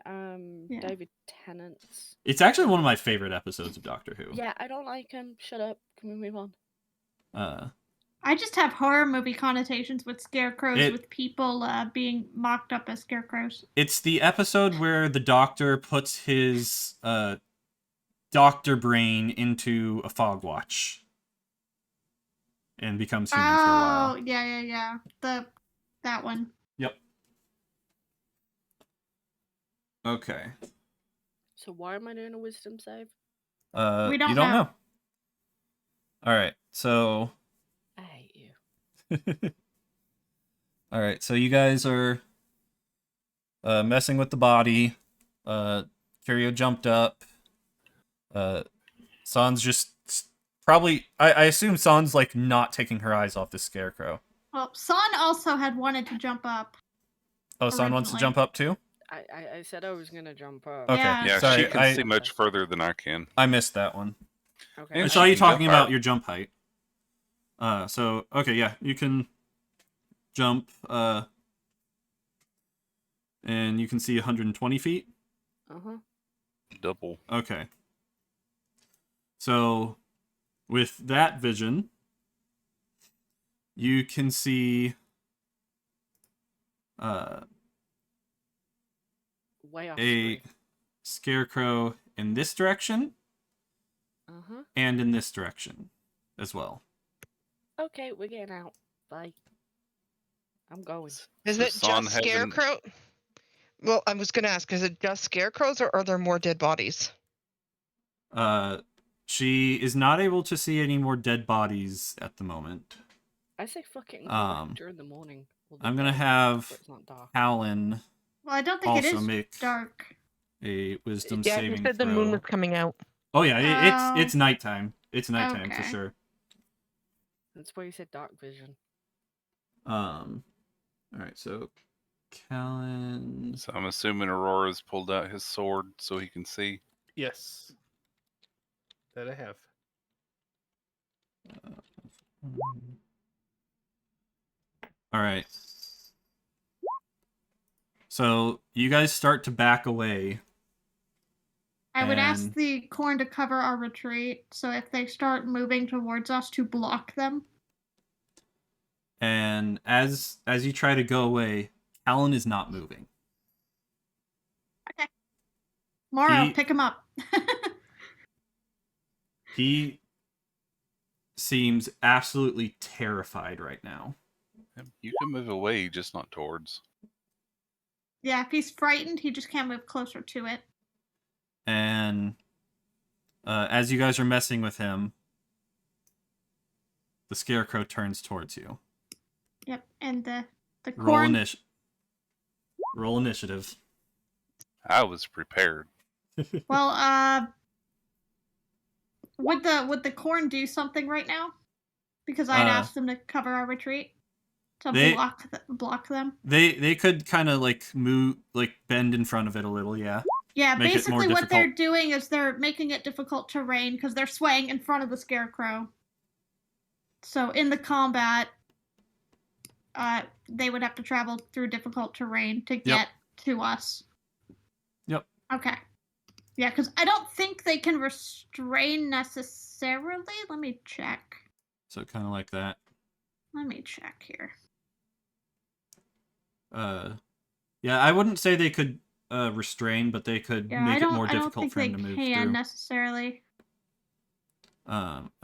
yeah. David Tennant's. It's actually one of my favorite episodes of Doctor Who. Yeah, I don't like him. Shut up. Can we move on? I just have horror movie connotations with scarecrows, with people being mocked up as scarecrows. It's the episode where the Doctor puts his Doctor brain into a fog watch and becomes human for a while. Oh, yeah. That one. Yep. Okay. So why am I doing a wisdom save? We don't you don't know. know. All right. So. I hate you. All right. So you guys are messing with the body. Curio jumped up. San's just probably. I assume San's like not taking her eyes off the Scarecrow. Well, San also had wanted to jump up. Oh, San wants to Originally. jump up too? I said I was gonna jump up. Okay. Yeah. Sorry, she can see much further than I can. I missed that one. Okay. I And saw she you can jump talking about higher. your jump height. So okay, yeah, you can jump. And you can see 120 feet. Uh-huh. Double. Okay. So, with that vision, you can see Way off a screen. Scarecrow in this direction Uh-huh. and in this direction as well. Okay, we're getting out. Bye. I'm going. Is So it San just hasn't- Scarecrow? Well, I was going to ask, is it just scarecrows or are there more dead bodies? She is not able to see any more dead bodies at the moment. I say fuck it and come Um, back during the morning. or the I'm gonna day, have where it's not dark. Howlin Well, I don't think it also is make dark. a wisdom Yeah, saving he said the throw. moon was coming out. Oh yeah, Oh. it's nighttime. It's nighttime for Okay. sure. That's why you said dark vision. All right, so Callan. So I'm assuming Aurora's pulled out his sword so he can see. Yes. That I have. All right. So you guys start to back away. I would ask And- the corn to cover our retreat, so if they start moving towards us, to block them. And as you try to go away, Callan is not moving. Mara, He- pick him up. He seems absolutely terrified right now. You can move away, just not towards. Yeah, if he's frightened, he just can't move closer to it. And as you guys are messing with him, the Scarecrow turns towards you. Yep, and the Roll, corn. Roll initiative. I was prepared. Well, would the corn do something right now? Because I'd asked them to cover our retreat. To They- block them. They could kind of like move, like bend in front of it a little, yeah. Yeah, Make it more basically what they're difficult. doing is they're making it difficult terrain because they're swaying in front of the Scarecrow. So in the combat, they would have to travel through difficult terrain to get to us. Yep. Okay. Yeah, because I don't think they can restrain necessarily. Let me check. So kind of like that. Let me check here. Yeah, I wouldn't say they could restrain, but they could Yeah, make I it don't. more I don't difficult think for they him to move can through. necessarily.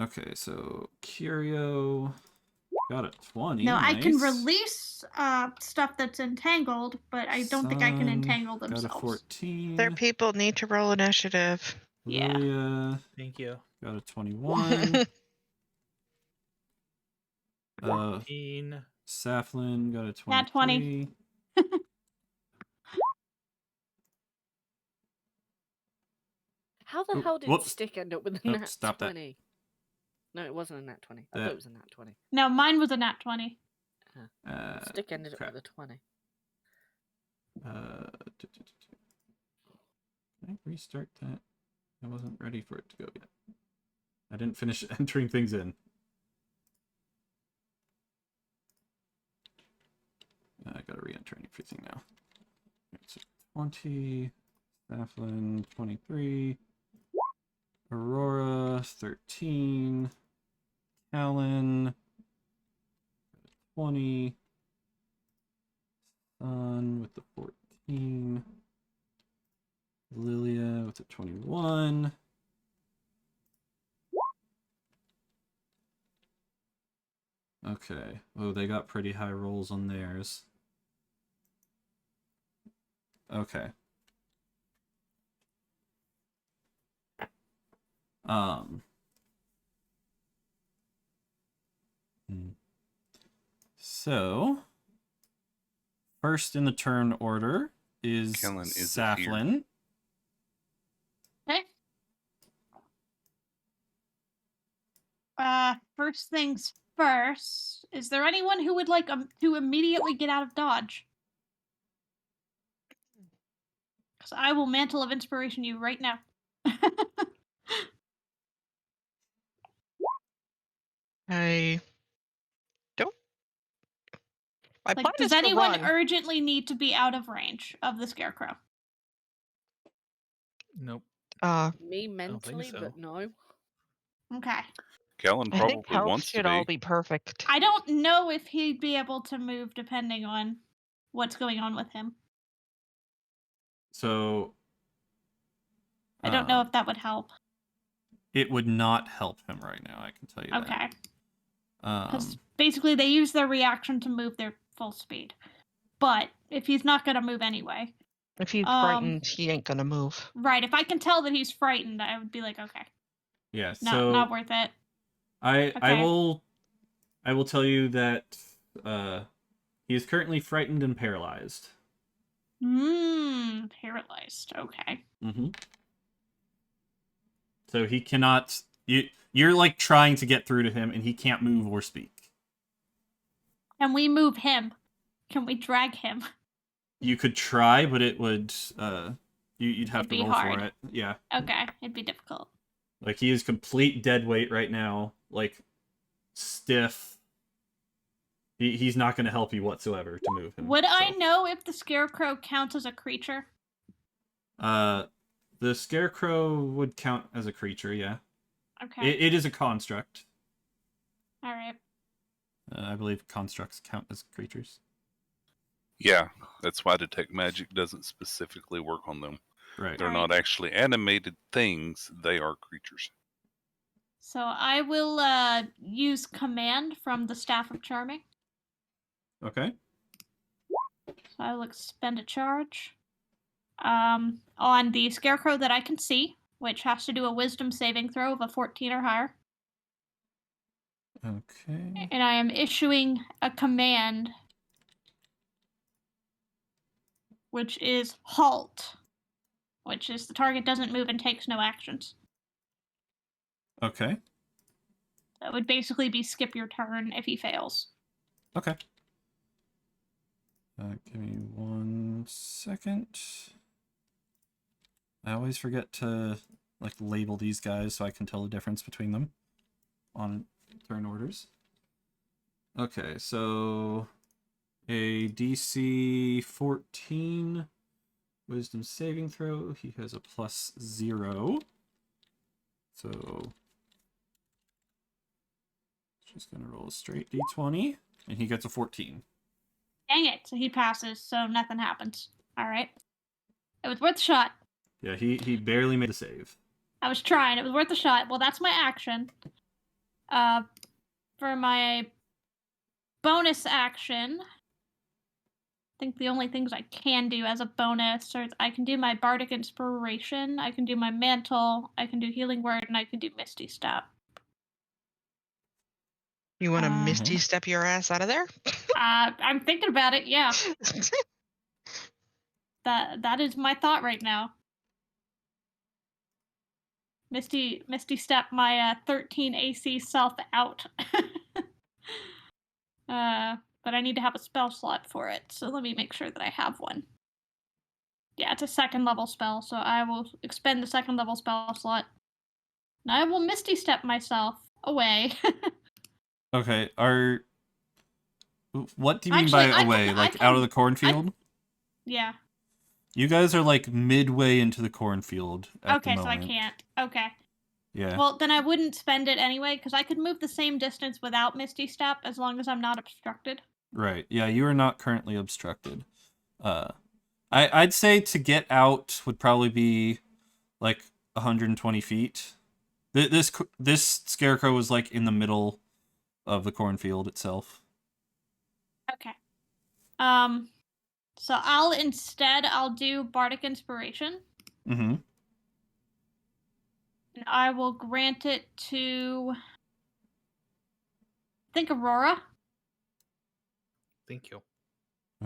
Okay, so Curio got a 20. No, I can nice. release stuff that's entangled, but I don't think I can Sun entangle got themselves. a 14. Their people need to roll initiative. Yeah. Lilia Thank you. got a 21. 14. Saflin got a 23. Nat 20. How the Oop, hell did whoops. Stick end up with a Nope, nat stop that. 20? No, it wasn't a nat 20. I That- thought it was a nat 20. No, mine was a nat 20. Stick ended crap. up with a 20. Can I restart that? I wasn't ready for it to go yet. I didn't finish entering things in. I gotta re-enter everything now. So 20, Saflin 23, Aurora 13, Callan 20, Sun with the 14, Lilia with the 21. Okay. Oh, they got pretty high rolls on theirs. Okay. Hmm. So, first in the turn order is Kellen, is it here? Saflin. Okay. First things first. Is there anyone who would like to immediately get out of dodge? Because I will Mantle of Inspiration you right now. I don't. My plan Like, does is to anyone run. urgently need to be out of range of the Scarecrow? Nope. Me think mentally, so. but no. Okay. Kellen I think probably health wants to should all be. be perfect. I don't know if he'd be able to move depending on what's going on with him. So, I don't know if that would help. it would not help him right now, I can tell you Okay. that. Because basically they use their reaction to move their full speed. But if he's not going to move anyway. If he's frightened, he ain't gonna move. Right. If I can tell that he's frightened, I would be like, okay. Yeah, Not worth it. I Okay. will tell you that he is currently frightened and paralyzed. Paralyzed. Okay. Mm-hmm. So he cannot. You're like trying to get through to him, and he can't move or speak. Can we move him? Can we drag him? You could try, but it would. You'd have It'd to be roll hard. for it. Yeah. Okay. It'd be difficult. Like he is complete dead weight right now. Like stiff. He's not going to help you whatsoever to move him. Would I know if the Scarecrow counts as a creature? The Scarecrow would count as a creature, yeah. Okay. It is a construct. All right. I believe constructs count as creatures. Yeah, that's why Detect Magic doesn't specifically work on them. Right. They're Alright. not actually animated things, they are creatures. So I will use command from the Staff of Charming. Okay. So I will expend a charge on the Scarecrow that I can see, which has to do a Wisdom saving throw of a 14 or higher. Okay. And I am issuing a command, which is halt, which is the target doesn't move and takes no actions. Okay. That would basically be skip your turn if he fails. Okay. Give me 1 second. I always forget to like label these guys so I can tell the difference between them on turn orders. Okay, so a DC 14 Wisdom saving throw. He has a +0. So just gonna roll a straight D20, and he gets a 14. Dang it! So he passes, so nothing happens. All right. It was worth a shot. Yeah, he barely made the save. I was trying. It was worth a shot. Well, that's my action. For my bonus action, I think the only things I can do as a bonus are I can do my Bardic Inspiration, I can do my Mantle, I can do Healing Word, and I can do Misty Step. You want to Misty step your ass out of there? I'm thinking about it. Yeah, that is my thought right now. Misty Step my 13 AC self out. But I need to have a spell slot for it, so let me make sure that I have one. Yeah, it's a 2nd level spell, so I will expend the 2nd level spell slot. And I will Misty Step myself away. Okay, what do you mean Actually, by away? Like out of the cornfield? Yeah. You guys are like midway into the cornfield at the Okay, so I moment. can't. Okay. Yeah. Well, then I wouldn't spend it anyway, because I could move the same distance without Misty Step as long as I'm not obstructed. Right. Yeah, you are not currently obstructed. I'd say to get out would probably be like 120 feet. This Scarecrow is like in the middle of the cornfield itself. Okay. So I'll do Bardic Inspiration. Mm-hmm. And I will grant it to, I think, Aurora. Thank you.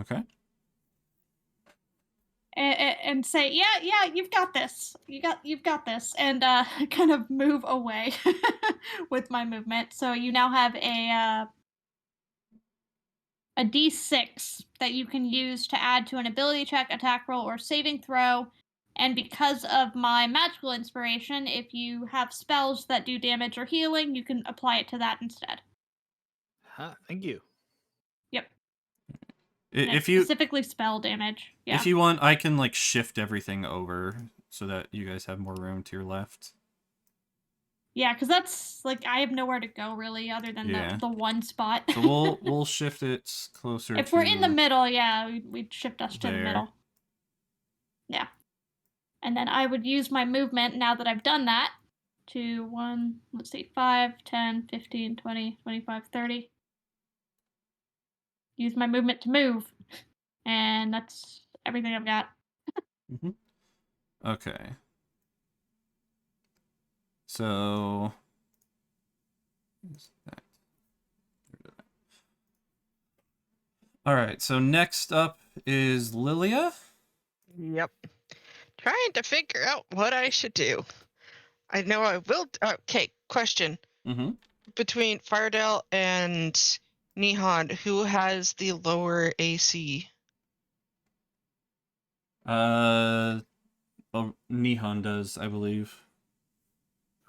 Okay. And say, yeah, you've got this. You've got this, and kind of move away with my movement. So you now have a D6 that you can use to add to an ability check, attack roll, or saving throw. And because of my magical inspiration, if you have spells that do damage or healing, you can apply it to that instead. Thank you. Yep. If you specifically spell damage. Yeah. If you want, I can like shift everything over so that you guys have more room to your left. Yeah, because that's like I have nowhere to go really, other than the one spot. So we'll shift it closer. If we're in the middle, yeah, we'd shift us to the there. middle. Yeah. And then I would use my movement now that I've done that to 5, 10, 15, 20, 25, 30. Use my movement to move. And that's everything I've got. Mm-hmm. Okay. So all right, so next up is Lilia. Yep. Trying to figure out what I should do. I know I will. Okay, question. Mm-hmm. Between Firedale and Nihon, who has the lower AC? Well, Nihon does, I believe.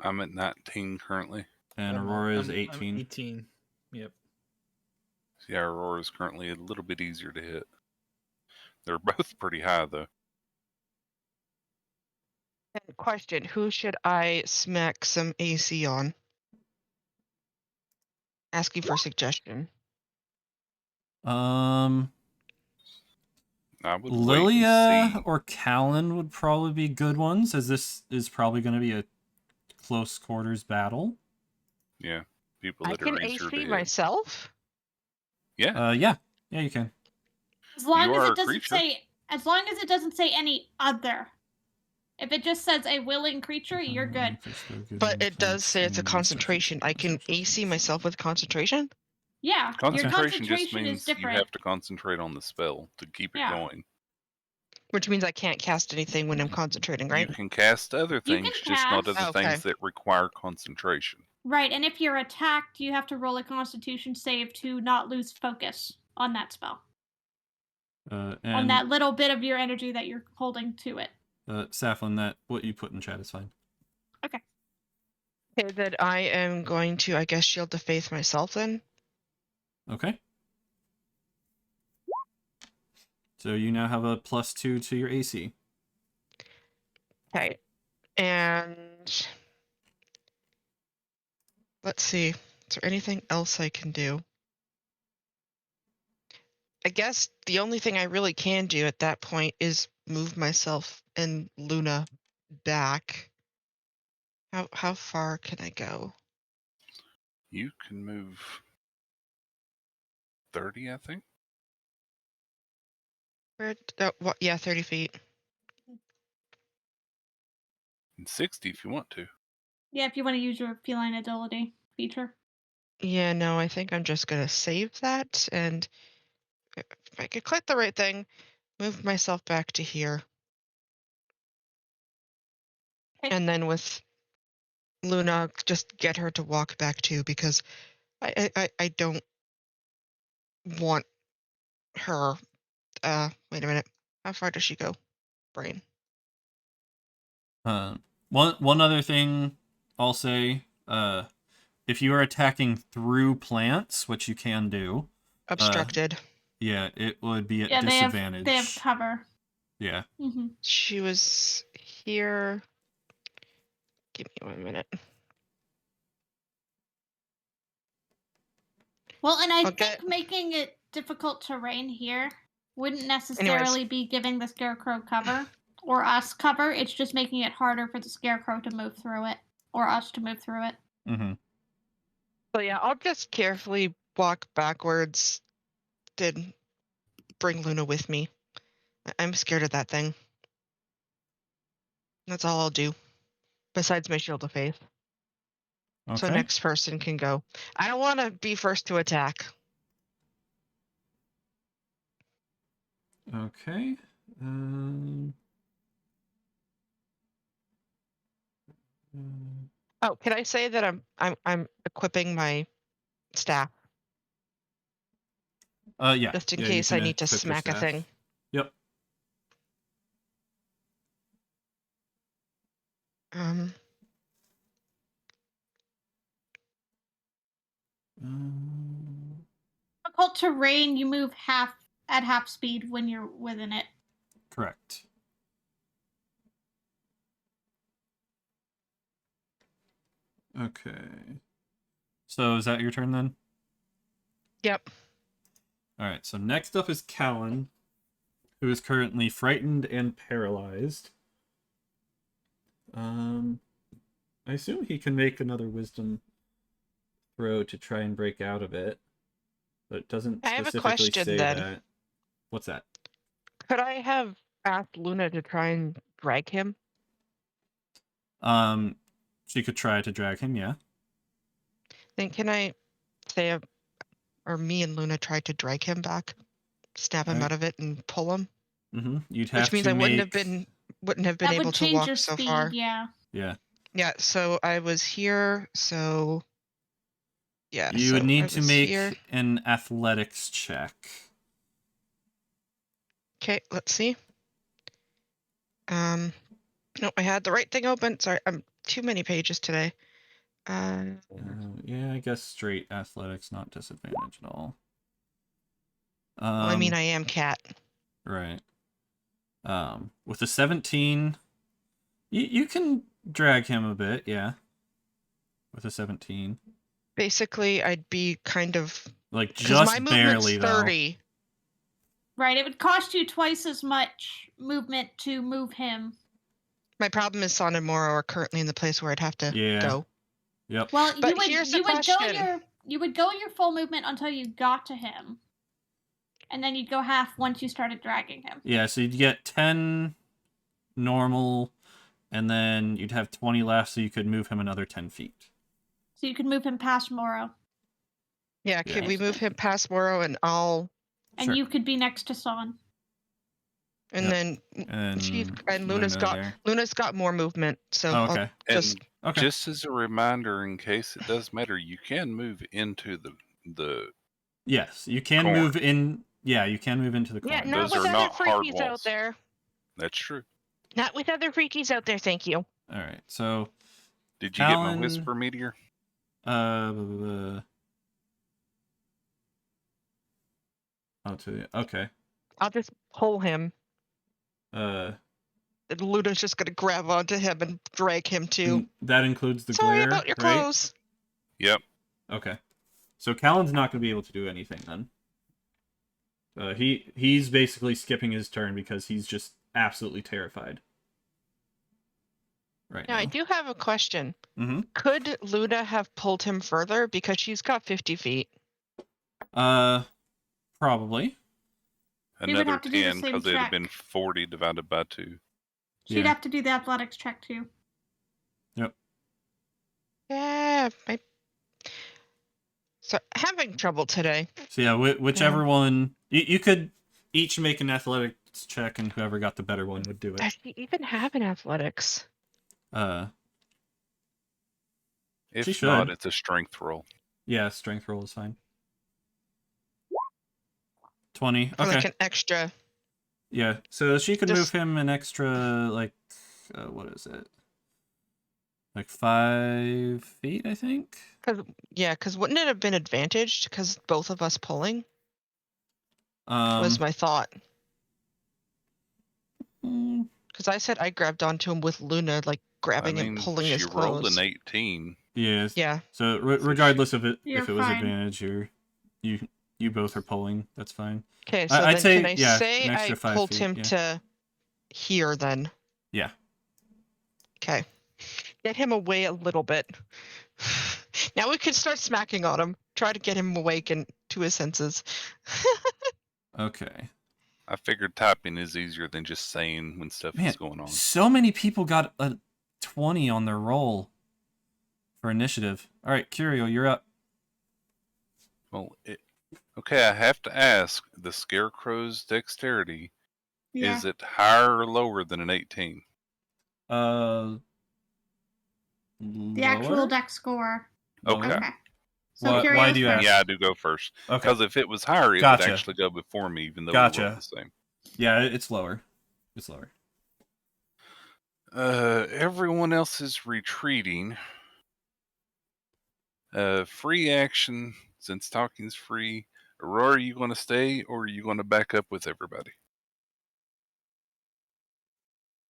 I'm at 19 currently. And Aurora is 18. I'm 18. Yep. Yeah, Aurora is currently a little bit easier to hit. They're both pretty high, though. And question, who should I smack some AC on? Asking for suggestion. I would Lilia or Callan would probably be good ones, as this is probably going to be a close quarters battle. Yeah, people that I can are easier AC to hit. myself? Yeah. Yeah, you can. As long You as are it a doesn't creature. say any other. If it just says a willing creature, you're good. But it does say it's a concentration. I can AC myself with concentration? Yeah, your Concentration just concentration is means you different. have to concentrate on the spell to keep it Yeah. going. Which means I can't cast anything when I'm concentrating, right? You can cast other You can things, just not cast. other things that require concentration. Right, and if you're attacked, you have to roll a Constitution save to not lose focus on that spell. And on that little bit of your energy that you're holding to it. Saflin, that what you put in chat is fine. Okay. Okay, then I am going to, I guess, Shield of Faith myself then. Okay. So you now have a +2 to your AC. Okay. And let's see. Is there anything else I can do? I guess the only thing I really can do at that point is move myself and Luna back. How far can I go? You can move 30, I think. Yeah, 30 feet. And 60 if you want to. Yeah, if you want to use your feline agility feature. Yeah, no, I think I'm just going to save that, and if I could click the right thing, move myself back to here. Okay. And then with Luna, just get her to walk back too, because I don't want her. Wait a minute. How far does she go? Brain. One other thing I'll say, if you are attacking through plants, which you can do, Obstructed. Yeah, it would be at disadvantage. They have cover. Yeah. Mm-hmm. She was here. Give me 1 minute. Well, and I think making it difficult terrain here wouldn't necessarily be giving the Scarecrow cover or us cover. It's just making it harder for the Scarecrow to move through it or us to move through it. Mm-hmm. So yeah, I'll just carefully walk backwards, then bring Luna with me. I'm scared of that thing. That's all I'll do. besides my Shield of Faith. Okay. So next person can go. I don't want to be first to attack. Okay. Oh, can I say that I'm equipping my staff Yeah. just in Yeah, you case I can need to equip your smack a staff. thing? Yep. Um, Difficult terrain, you move at half speed when you're within it. Correct. Okay. So is that your turn then? yep. All right. So next up is Callan, who is currently frightened and paralyzed. I assume he can make another wisdom throw to try and break out of it, but it doesn't I have a specifically question say then. that. What's that? Could I have asked Luna to try and drag him? She could try to drag him, yeah. Then can I say, or me and Luna try to drag him back, snap him Alright. out of it, and pull him? You'd have Which means to I wouldn't have make... been That able would to change walk your so speed, far. yeah. Yeah. Yeah, so I was here, so yeah, You so would I need to was make here. an athletics check. Okay, let's see. No, I had the right thing open. Sorry, I'm too many pages today. Yeah, I guess straight athletics, not disadvantage at all. Well, I mean, I am cat. Right. With a 17, you can drag him a bit, yeah. With a 17. Basically, I'd be kind of Like, because my just movement's barely, though. 30. Right, it would cost you twice as much movement to move him. My problem is Son and Moro are currently in the place where I'd have to Yeah. go. Yep. Well, But you would here's the you would question. go your full movement until you got to him. And then you'd go half once you started dragging him. Yeah, so you'd get 10 normal, and then you'd have 20 left, so you could move him another 10 feet. So you could move him past Moro. Yeah, could we move him past Moro and I'll... And Sure. you could be next to Son. And Yep. then And Luna's Luna got more movement, so Oh, I'll okay. just... Okay. Just as a reminder, in case it does matter, you can move into the Yes, you can corn. move in. Yeah, you can move into the corner. Yeah, not Those with are other not hard freakies out walls. there. That's true. Not with other freakies out there, thank you. All right, so Did you get my Callan, whisper meteor? Okay. I'll just pull him. Uh, And Luna's just gonna grab onto him and drag him too. that includes the Sorry glare, about your right? clothes. Yep. Okay. So Callan's not going to be able to do anything then. He's basically skipping his turn because he's just absolutely terrified. Right Now, I do have a question. Mm-hmm. Could Luna have pulled him further because she's got 50 feet? Probably. would Another have to do the 10 same because it'd have check. been 40 divided by 2. She'd Yeah. have to do the athletics check too. Yep. Yeah, so having trouble today. So yeah, whichever one you could each make an athletics check, and whoever got the better one would do it. Does she even have an athletics? If She not, should. it's a strength roll. Yeah, strength roll is fine. 20. Or Okay. like an extra. Yeah, so she could Just- move him an extra, like, what is it? Like 5 feet, I think? Because wouldn't it have been advantaged because both of us pulling Um, was my thought. mm, Because I said I grabbed onto him with Luna, like grabbing and pulling she his rolled clothes. an 18. yeah. Yeah. So regardless of it, You're if it was fine. advantage, you both are pulling. That's fine. Okay, so I'd then say, can I yeah, say an I extra 5 pulled feet, him yeah. to here then? Yeah. Okay. Get him away a little bit. Now we can start smacking on him. Try to get him awake and to his senses. Okay. I figured typing is easier than just saying when stuff Man, is going on. so many people got 20 on their roll for initiative. All right, Curio, you're up. Well, okay, I have to ask, the Scarecrow's dexterity, Yeah. is it higher or lower than an 18? The actual Lower? deck score. Lower? Okay. Okay. So Why Curio's do you ask? first. Yeah, I do go first. Okay. Because if it was higher, it Gotcha. would actually go before me, even though we Gotcha. rolled the same. Yeah, it's lower. It's lower. Everyone else is retreating. Free action, since talking's free. Aurora, are you going to stay, or are you going to back up with everybody?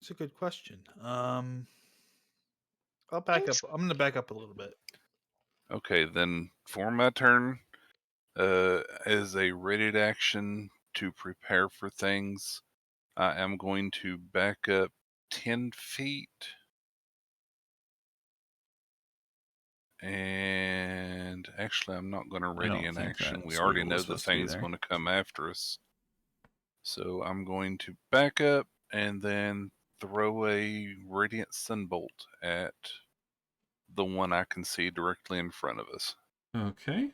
It's a good question. I'll back up. I'm going to back up a little bit. Okay, then for my turn, as a ready action to prepare for things, I am going to back up 10 feet. And actually, I'm not going to ready don't an think action. that We already squiggle know was the supposed to be thing's there. going to come after us. So I'm going to back up and then throw a Radiant Sunbolt at the one I can see directly in front of us. Okay.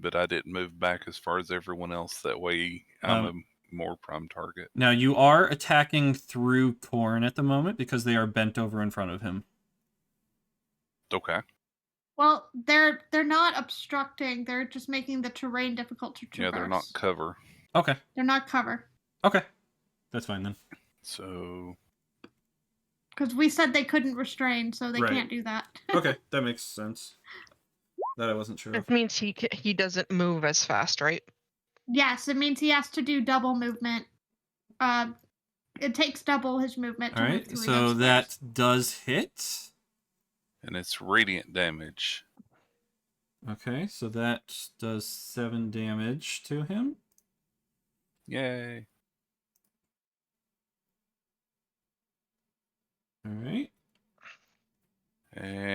But I didn't move back as far as everyone else. That way I'm a more prime target. Now, you are attacking through Corn at the moment because they are bent over in front of him. Okay. Well, they're not obstructing. They're just making the terrain difficult to traverse. Yeah, they're not cover. Okay. They're not cover. Okay. That's fine then. So... Because we said they couldn't restrain, so they Right. can't do that. Okay, that makes sense. That I wasn't sure of. It means he doesn't move as fast, right? Yes, it means he has to do double movement. It takes double his movement to All move right, through so those that squares. does hit. And it's radiant damage. Okay, so that does 7 damage to him. Yay. All right. And...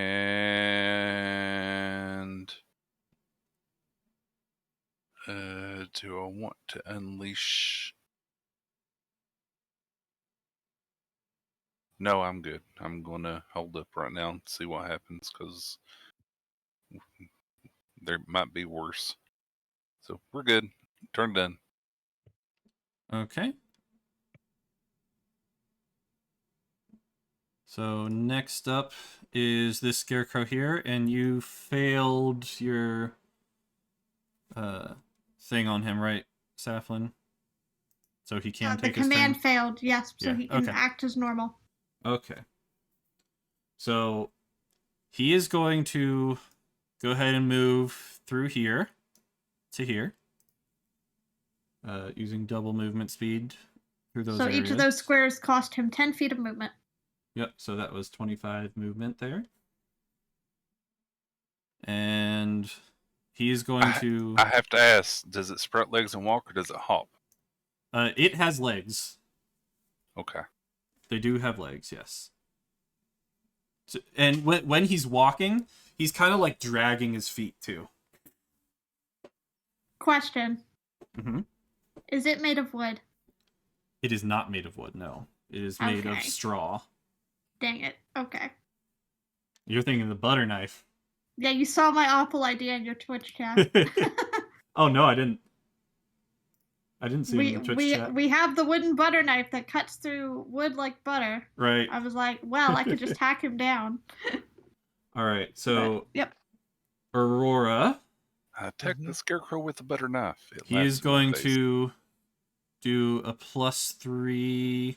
do I want to unleash... No, I'm good. I'm going to hold up right now and see what happens, because there might be worse. So we're good. Turn done. Okay. So next up is this Scarecrow here, and you failed your thing on him, right, Saflin? So he can The take his command turn? failed, yes, so Yeah, he can okay. act as normal. Okay. So he is going to go ahead and move through here to here, using double movement speed through those areas. Each of those squares cost him 10 feet of movement. Yep, so that was 25 movement there. And he is going to... I have to ask, does it sprout legs and walk, or does it hop? It has legs. Okay. They do have legs, yes. So, and when he's walking, he's kind of like dragging his feet too. Question. Mm-hmm. Is it made of wood? It is not made of wood, no. It is made of Okay. straw. Dang it. Okay. You're thinking the butter knife. Yeah, you saw my awful idea in your Twitch chat. Oh, no, I didn't. I didn't see it in the Twitch chat. We have the wooden butter knife that cuts through wood like butter. Right. I was like, well, I could just hack him down. All right, so... But, yep. Aurora. Attack the Scarecrow with the butter knife. He is going to do a +3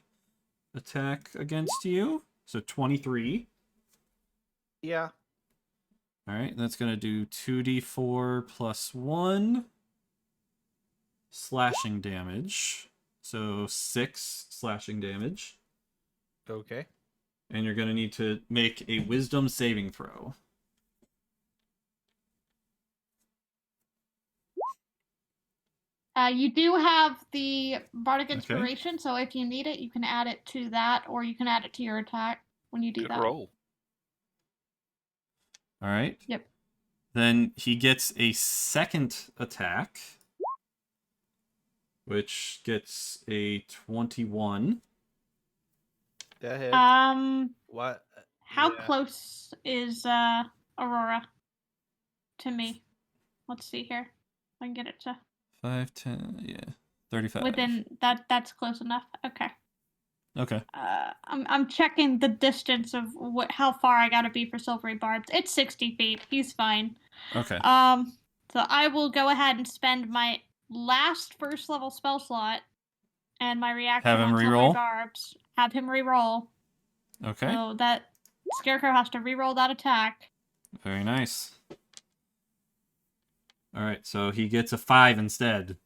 attack against you. So 23. Yeah. All right, that's going to do 2d4 + 1 slashing damage. So 6 slashing damage. Okay. And you're going to need to make a wisdom saving throw. You do have the Bardic Inspiration, so if you need it, you can add it to that, or you can add it to your attack when you do that. Good roll. All right. Yep. Then he gets a second attack, which gets a 21. Go ahead. What? How Yeah. close is Aurora to me? Let's see here. I can get it to 5, 10, yeah. 35. within that. That's close enough. Okay. Okay. I'm checking the distance of how far I gotta be for silvery barbs. It's 60 feet. He's fine. Okay. So I will go ahead and spend my last first level spell slot and my reaction Have him on silvery reroll? barbs. Have him reroll. Okay. So that Scarecrow has to reroll that attack. Very nice. All right, so he gets a 5 instead.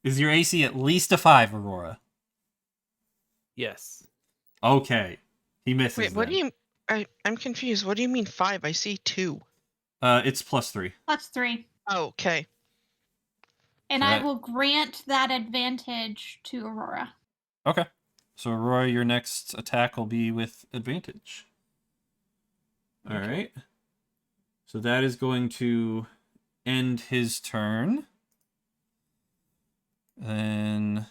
Is your AC at least a 5, Aurora? Yes. Okay. He misses. Wait, what then. do you... I'm confused. What do you mean 5? I see 2. It's +3. That's 3. Oh, okay. And So I that- will grant that advantage to Aurora. Okay. So Aurora, your next attack will be with advantage. All right. So that is going to end his turn. Then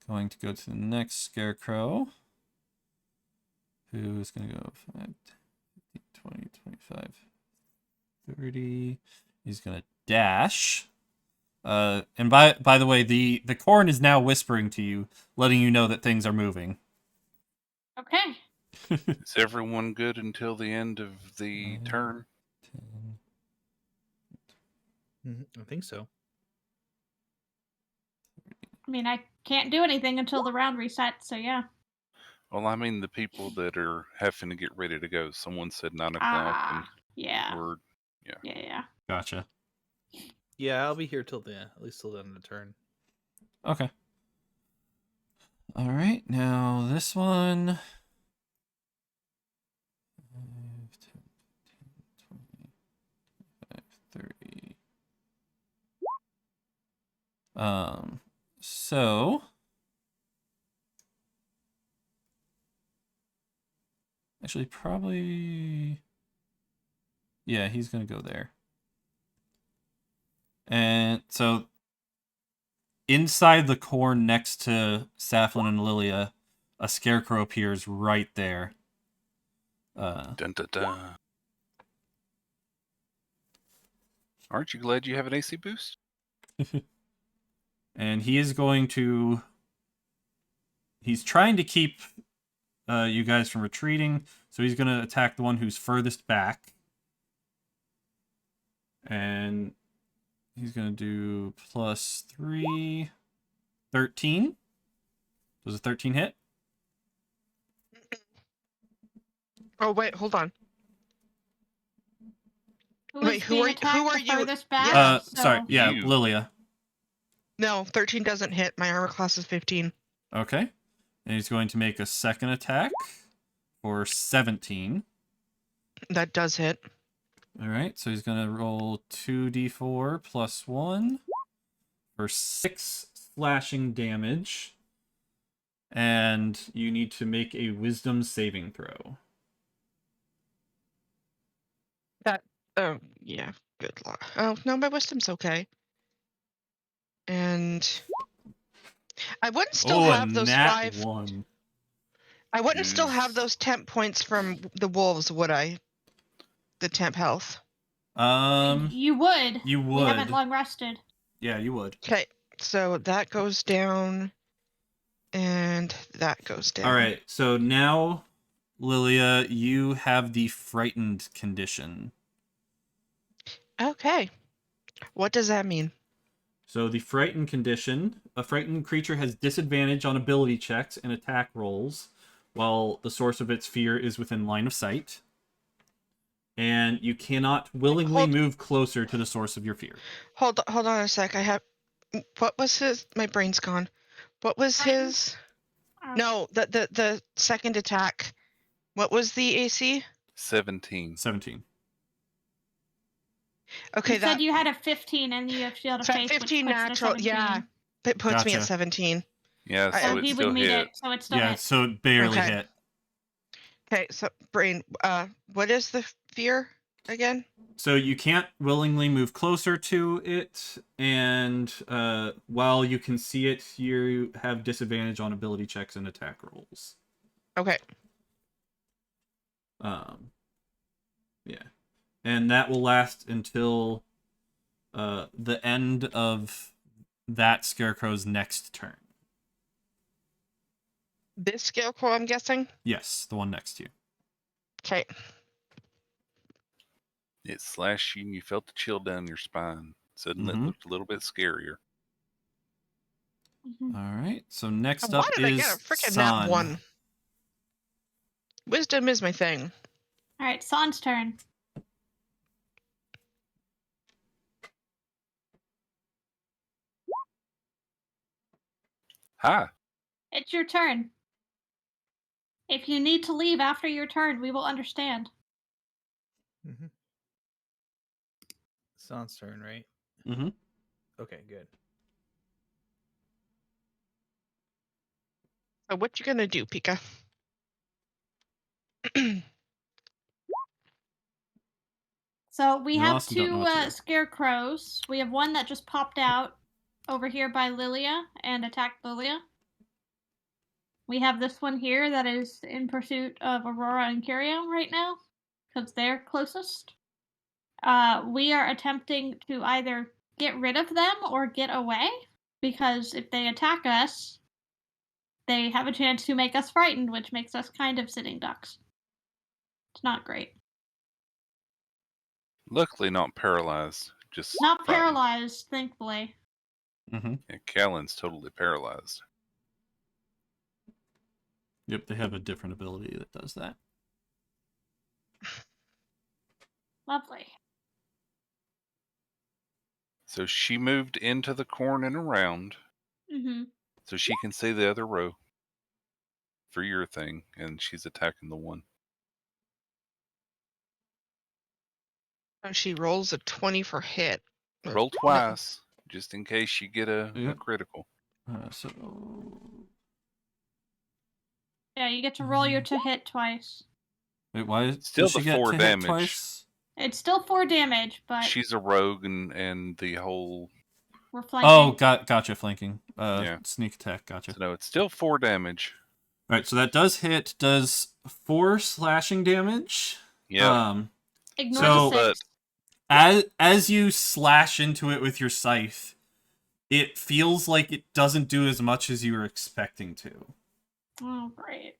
going to go to the next Scarecrow, who is going to go 5, 10, 15, 20, 25, 30. He's going to dash. And by the way, the corn is now whispering to you, letting you know that things are moving. Okay. Is everyone good until the end of the turn? 10. I think so. I mean, I can't do anything until the round resets, so yeah. Well, I mean the people that are having to get ready to go. Someone said 9 o'clock, and Yeah. we're Yeah. Gotcha. Yeah, I'll be here till at least till the end of the turn. Okay. All right, now this one. 5, 10, 15, 20, 25, 30. So actually probably, yeah, he's gonna go there. And so inside the corn next to Saflin and Lilia, a Scarecrow appears right there. dun dun dun. Aren't you glad you have an AC boost? And he is going to... He's trying to keep you guys from retreating, so he's going to attack the one who's furthest back. And he's going to do +3, 13. Does a 13 hit? Oh, wait, hold on. Wait, who are you? Furthest back? Yeah. Sorry, yeah, You. Lilia. No, 13 doesn't hit. My armor class is 15. Okay. And he's going to make a second attack for 17. That does hit. All right, so he's going to roll 2d4 plus 1 for 6 slashing damage. And you need to make a wisdom saving throw. Oh, yeah. Good luck. Oh, no, my wisdom's okay. And I wouldn't still have those nat 5. 1. I wouldn't still have Jeez. those temp points from the wolves, would I? The temp health. You would. You We haven't would. long rested. Yeah, you would. Okay, so that goes down, and that goes down. All right, so now, Lilia, you have the frightened condition. Okay. What does that mean? So the frightened condition, a frightened creature has disadvantage on ability checks and attack rolls, while the source of its fear is within line of sight. And you cannot willingly move closer to the source of your fear. Hold on a sec. What was his? My brain's gone. What was his? No, the second attack. What was the AC? 17. 17. Okay, you said you had a 15 and you have Shield of Faith, 15 which puts natural. it at 17. Yeah, it puts me Gotcha. at 17. Yeah, I- so So it he still would meet hit. it, so it still Yeah, hits. so it barely Okay. hit. Okay, so brain. What is the fear? again? So you can't willingly move closer to it, and while you can see it, you have disadvantage on ability checks and attack rolls. Okay. Yeah. And that will last until the end of that Scarecrow's next turn. This Scarecrow, I'm guessing? Yes, the one next to you. Okay. It slashed you and you felt the chill down your spine. Suddenly it Mhm. looked a little bit scarier. All right, so next Why up did I is get a freaking San. nat 1? Wisdom is my thing. All right, San's turn. Hi. It's your turn. If you need to leave after your turn, we will understand. Mm-hmm. San's turn, right? Mm-hmm. Okay, good. So what you gonna do, Pika? So we You have also don't know two what to do. scarecrows. We have one that just popped out over here by Lilia and attacked Lilia. We have this one here that is in pursuit of Aurora and Curio right now, because they're closest. We are attempting to either get rid of them or get away, because if they attack us, they have a chance to make us frightened, which makes us kind of sitting ducks. It's not great. Luckily not paralyzed. Just Not frightened. paralyzed, thankfully. Mm-hmm. Yeah, Callan's totally paralyzed. Yep, they have a different ability that does that. Lovely. So she moved into the corn and around Mm-hmm. so she can see the other row for your thing, and she's attacking the one. Oh, she rolls a 20 for hit. Roll No. twice, just in case you get a Yep. critical. So Yeah, you get to roll your to hit twice. wait, why Still does she the get 4 to damage. hit twice? It's still 4 damage, but She's a rogue, and the whole... we're flanking. Oh, gotcha, flanking. Yeah. Sneak attack, gotcha. So no, it's still 4 damage. All right, so that does hit. Does 4 slashing damage. Yeah. Ignore so- the 6. As you slash into it with your scythe, it feels like it doesn't do as much as you were expecting to. Oh, great.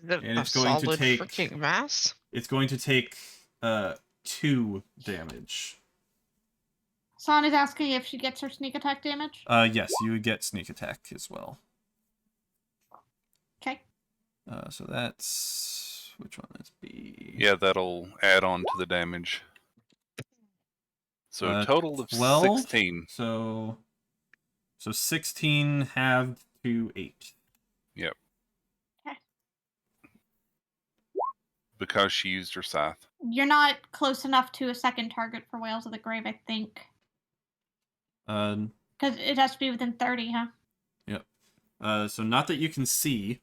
Is it And a it's going to solid take- freaking mass? It's going to take 2 damage. San is asking if she gets her sneak attack damage. Yes, you would get sneak attack as well. Okay. So that's which one is B? Yeah, that'll add on to the damage. So a total of 12? 16. So 16 halved to 8. Yep. Okay. Because she used her scythe. You're not close enough to a second target for Whales of the Grave, I think. Because it has to be within 30, huh? Yep. So not that you can see.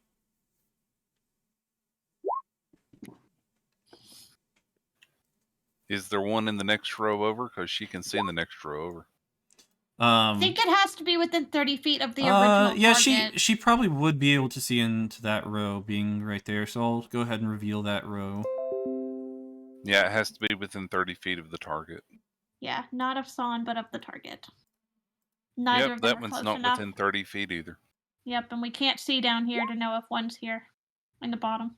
Is there one in the next row over? Because she can see in the next row over. I think it has to be within 30 feet of the original yeah, target. she probably would be able to see into that row being right there. So I'll go ahead and reveal that row. Yeah, it has to be within 30 feet of the target. Yeah, not of San, but of the target. Neither Yep, of them that are one's close not enough. within 30 feet either. Yep, and we can't see down here to know if one's here in the bottom.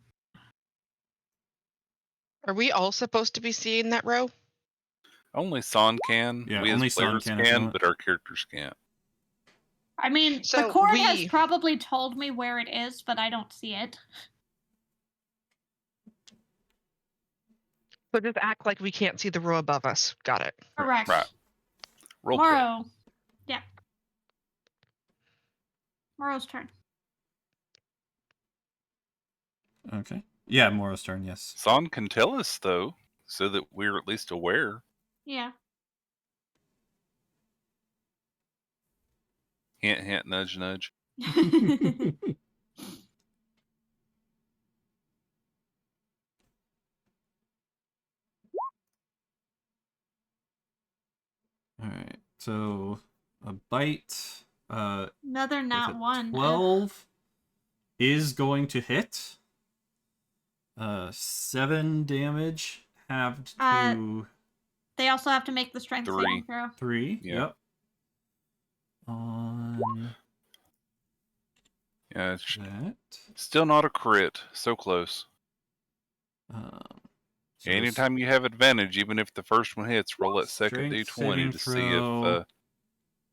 Are we all supposed to be seeing that row? Only San can. Yeah, we only as San players can if you want. but our characters can't. I mean, So the cord we- has probably told me where it is, but I don't see it. So just act like we can't see the row above us. Got it. Correct. Right. Roll play. Morrow. Yeah. Morrow's turn. Okay. Yeah, Morrow's turn. Yes. San can tell us though, so that we're at least aware. Yeah. Hint, hint, nudge, nudge. So a bite. Another With nat a 1. 12 is going to hit. 7 damage halved to They also have to make the strength 3. saving throw. 3. Yeah. Yep. On Yeah, it's that. still not a crit. So close. So Anytime you have advantage, even if the first one hits, roll that second strength d20 saving to see if throw.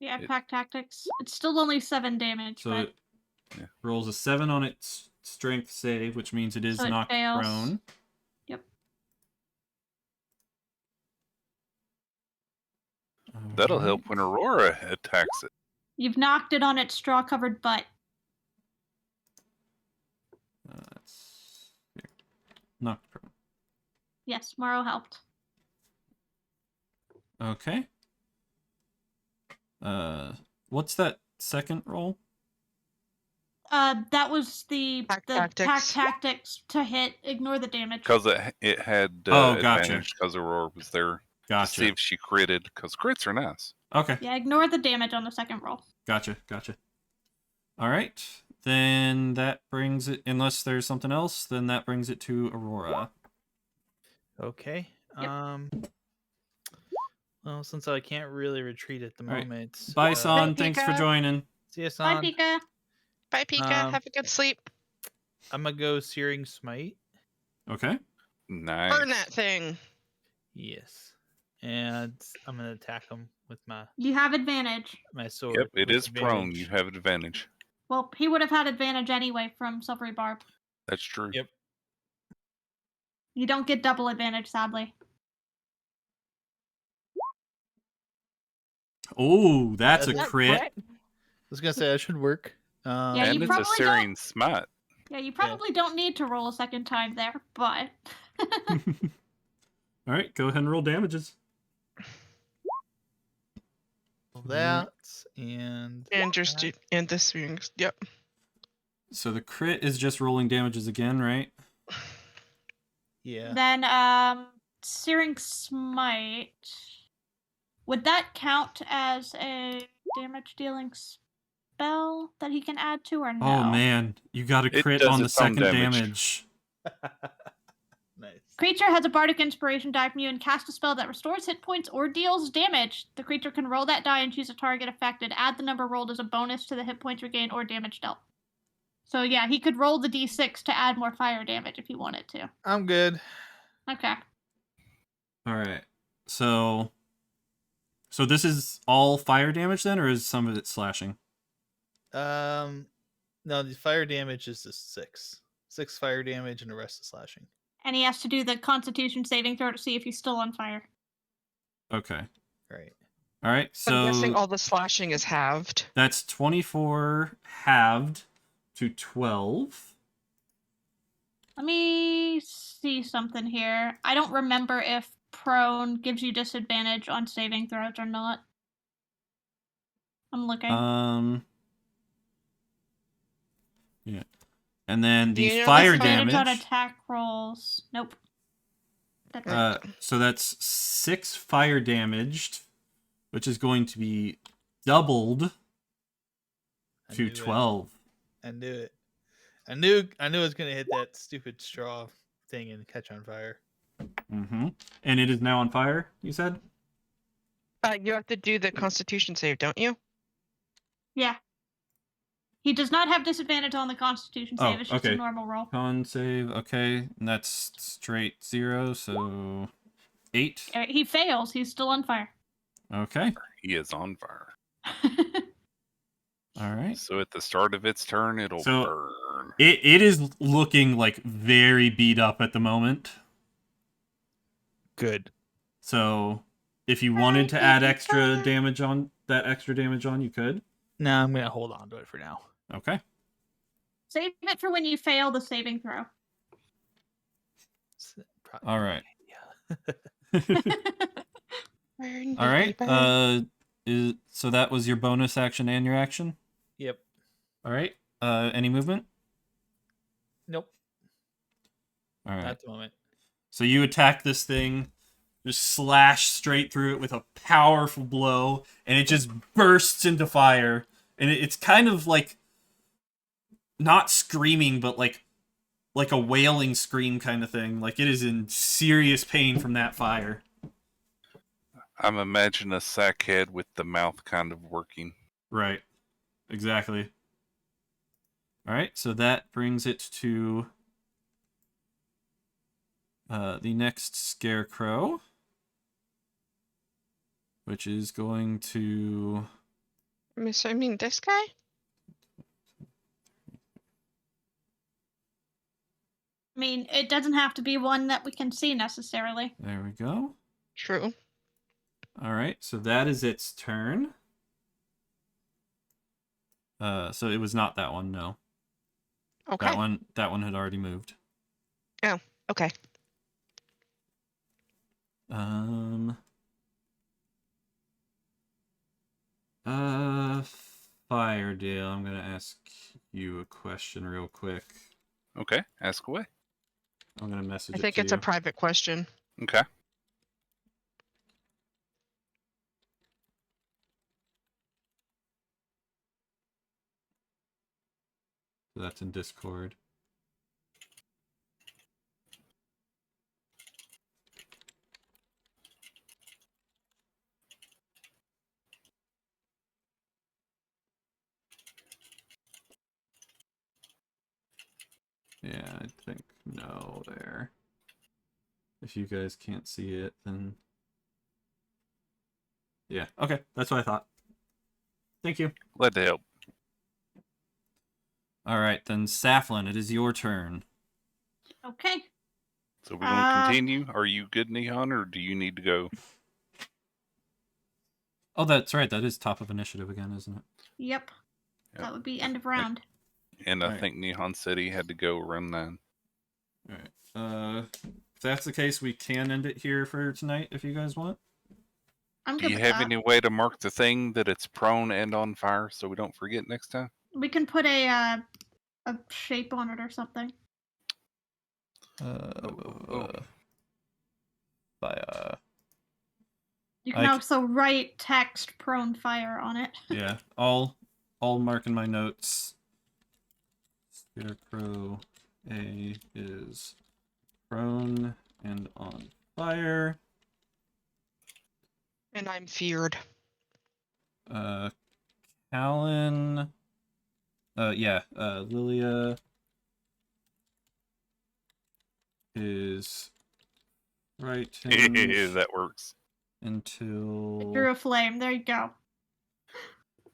Yeah, pack tactics. It's still only 7 damage, So but it rolls a 7 on its strength save, which means it is So it knocked fails. prone. Yep. that'll Alright. help when Aurora attacks it. you've knocked it on its straw-covered butt. That's here. Knocked prone. Yes, Morrow helped. Okay. What's that second roll? That was the Pack pack tactics. tactics to hit. Ignore the damage. Because it had Oh, gotcha. advantage because Aurora was there. Gotcha. To see if she critted, because crits are nice. Okay. Yeah, ignore the damage on the second roll. Gotcha. All right. Then that brings it, unless there's something else, then that brings it to Aurora. Okay. Yep. Well, since I can't really retreat at the All right. moment. Bye, Son. Bye, Thanks for Pika. joining. See ya, Bye, San. Pika. Bye, Pika. Have a good sleep. I'm gonna go Searing Smite. Okay. Nice. Burn that thing. Yes. And I'm gonna attack him with my You have advantage. sword. Yep, it with is prone. advantage. You have advantage. Well, he would have had advantage anyway from Silvery Barb. That's true. Yep. You don't get double advantage, sadly. Oh, that's a That's crit. I was gonna say that should work. Yeah, And you it's a probably Searing Smite. Yeah, you probably don't need to roll a second time there, but... All right, go ahead and roll damages. that and just that. and this being yep. So the crit is just rolling damages again, right? Yeah. Then, Searing Smite... Would that count as a damage-dealing spell that he can add to, or no? Oh man, you got a It crit does on the its own second damage. Nice. Creature has a Bardic Inspiration die from you and cast a spell that restores hit points or deals damage. The creature can roll that die and choose a target affected. Add the number rolled as a bonus to the hit points regained or damage dealt. So yeah, he could roll the d6 to add more fire damage if he wanted to. I'm good. Okay. All right. So this is all fire damage then, or is some of it slashing? No, the fire damage is just 6. 6 fire damage and the rest is slashing. And he has to do the Constitution saving throw to see if he's still on fire. Okay. Right. All right. I'm guessing So all the slashing is halved. that's 24 halved to 12. Let me see something here. I don't remember if prone gives you disadvantage on saving throws or not. I'm looking. Yeah. And then Do the you know fire Disadvantage on damage. attack rolls. Nope. That's So that's 6 fire damaged, which is going to be doubled I to knew it. 12. I knew it. I knew it was gonna hit that stupid straw thing and catch on fire. Mm-hmm. And it is now on fire, you said? You have to do the Constitution save, don't you? Yeah. He does not have disadvantage on the Constitution save. Oh, It's just okay. a normal roll. Con save, okay. And that's straight 0, so 8. He fails. He's still on fire. Okay. He is on fire. All right. So at the start of its turn, it'll So- burn. It is looking like very beat up at the moment. Good. So if you wanted to add extra damage on, you could. No, I'm gonna hold on to it for now. Okay. Save it for when you fail the saving throw. All right. Yeah. Burn, All right. baby, burn. So that was your bonus action and your action? Yep. All right. Any movement? Nope. All right. Not at the moment. So you attack this thing, just slash straight through it with a powerful blow, and it just bursts into fire. And it's kind of like not screaming, but like a wailing scream kind of thing. Like it is in serious pain from that fire. I'm imagining a sackhead with the mouth kind of working. Right. Exactly. All right, so that brings it to the next Scarecrow, which is going to... I mean, this guy? I mean, it doesn't have to be one that we can see necessarily. There we go. True. All right, so that is its turn. So it was not that one, no. Okay. That one had already moved. Oh, okay. Firedale, I'm gonna ask you a question real quick. Okay, ask away. I'm gonna message I it think to it's you. a private question. Okay. So that's in Discord. Yeah, I think no there. If you guys can't see it, then... Yeah, okay, that's what I thought. Thank you. Glad to help. Alright, then Saflin, it is your turn. Okay. So we're going to continue? Are you good, Neon, or do you need to go? Oh, that's right, that is top of initiative again, isn't it? Yep. Yep. That would be end of round. And I Alright. think Neon said he had to go around 9. Alright, if that's the case, we can end it here for tonight, if you guys want. I'm Do good you with have that. any way to mark the thing that it's prone and on fire so we don't forget next time? We can put a shape on it or something. You can also write text prone fire on it. Yeah, I'll mark in my notes. Scarecrow A is prone and on fire. And I'm feared. Callan. Lilia is frightened That works. until Through a flame. There you go.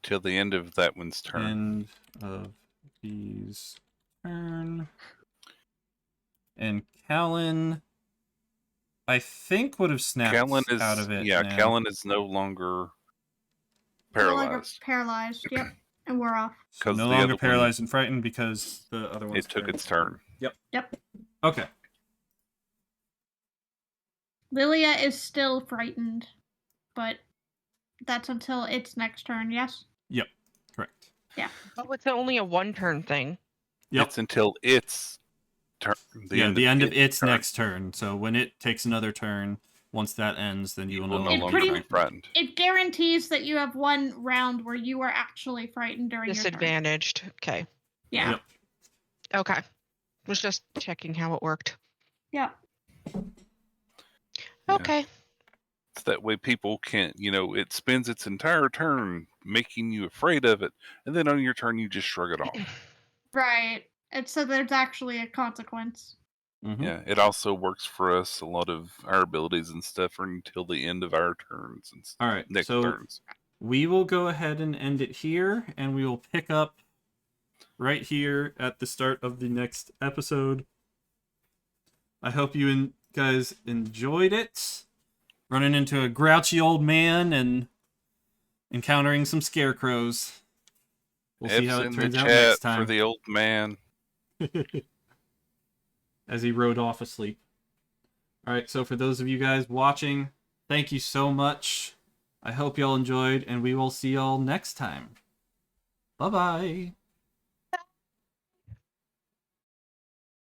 Till the end of that one's turn. end of B's turn. And Callan, I think, would have snapped Callan is out of it. now. Callan is no longer No longer paralyzed. paralyzed. Yep. And we're off. So 'Cause no the longer other paralyzed and frightened because the other one It took its turn. Yep. Yep. Okay. Lilia is still frightened, but that's until its next turn, yes? Yep. Correct. Oh, it's only a one-turn thing. Yep. It's until its turn. The end of its turn. next turn. So when it takes another turn, once that ends, then you will no no longer longer be be frightened. frightened. It guarantees that you have one round where you are actually frightened during your turn. Disadvantaged. Okay. Yeah. Yep. Okay. Was just checking how it worked. Yeah. Yeah. Okay. So that way people can't, it spends its entire turn making you afraid of it, and then on your turn you just shrug it off. Right. And so there's actually a consequence. Mm-hmm. Yeah, it also works for us. A lot of our abilities and stuff are until the end of our turns and All right. next So turns. we will go ahead and end it here, and we will pick up right here at the start of the next episode. I hope you guys enjoyed it. Running into a grouchy old man and encountering some scarecrows. We'll see how it F's turns in out the next chat time. for the old man. As he rode off asleep. Alright, so for those of you guys watching, thank you so much. I hope y'all enjoyed, and we will see y'all next time. Bye-bye.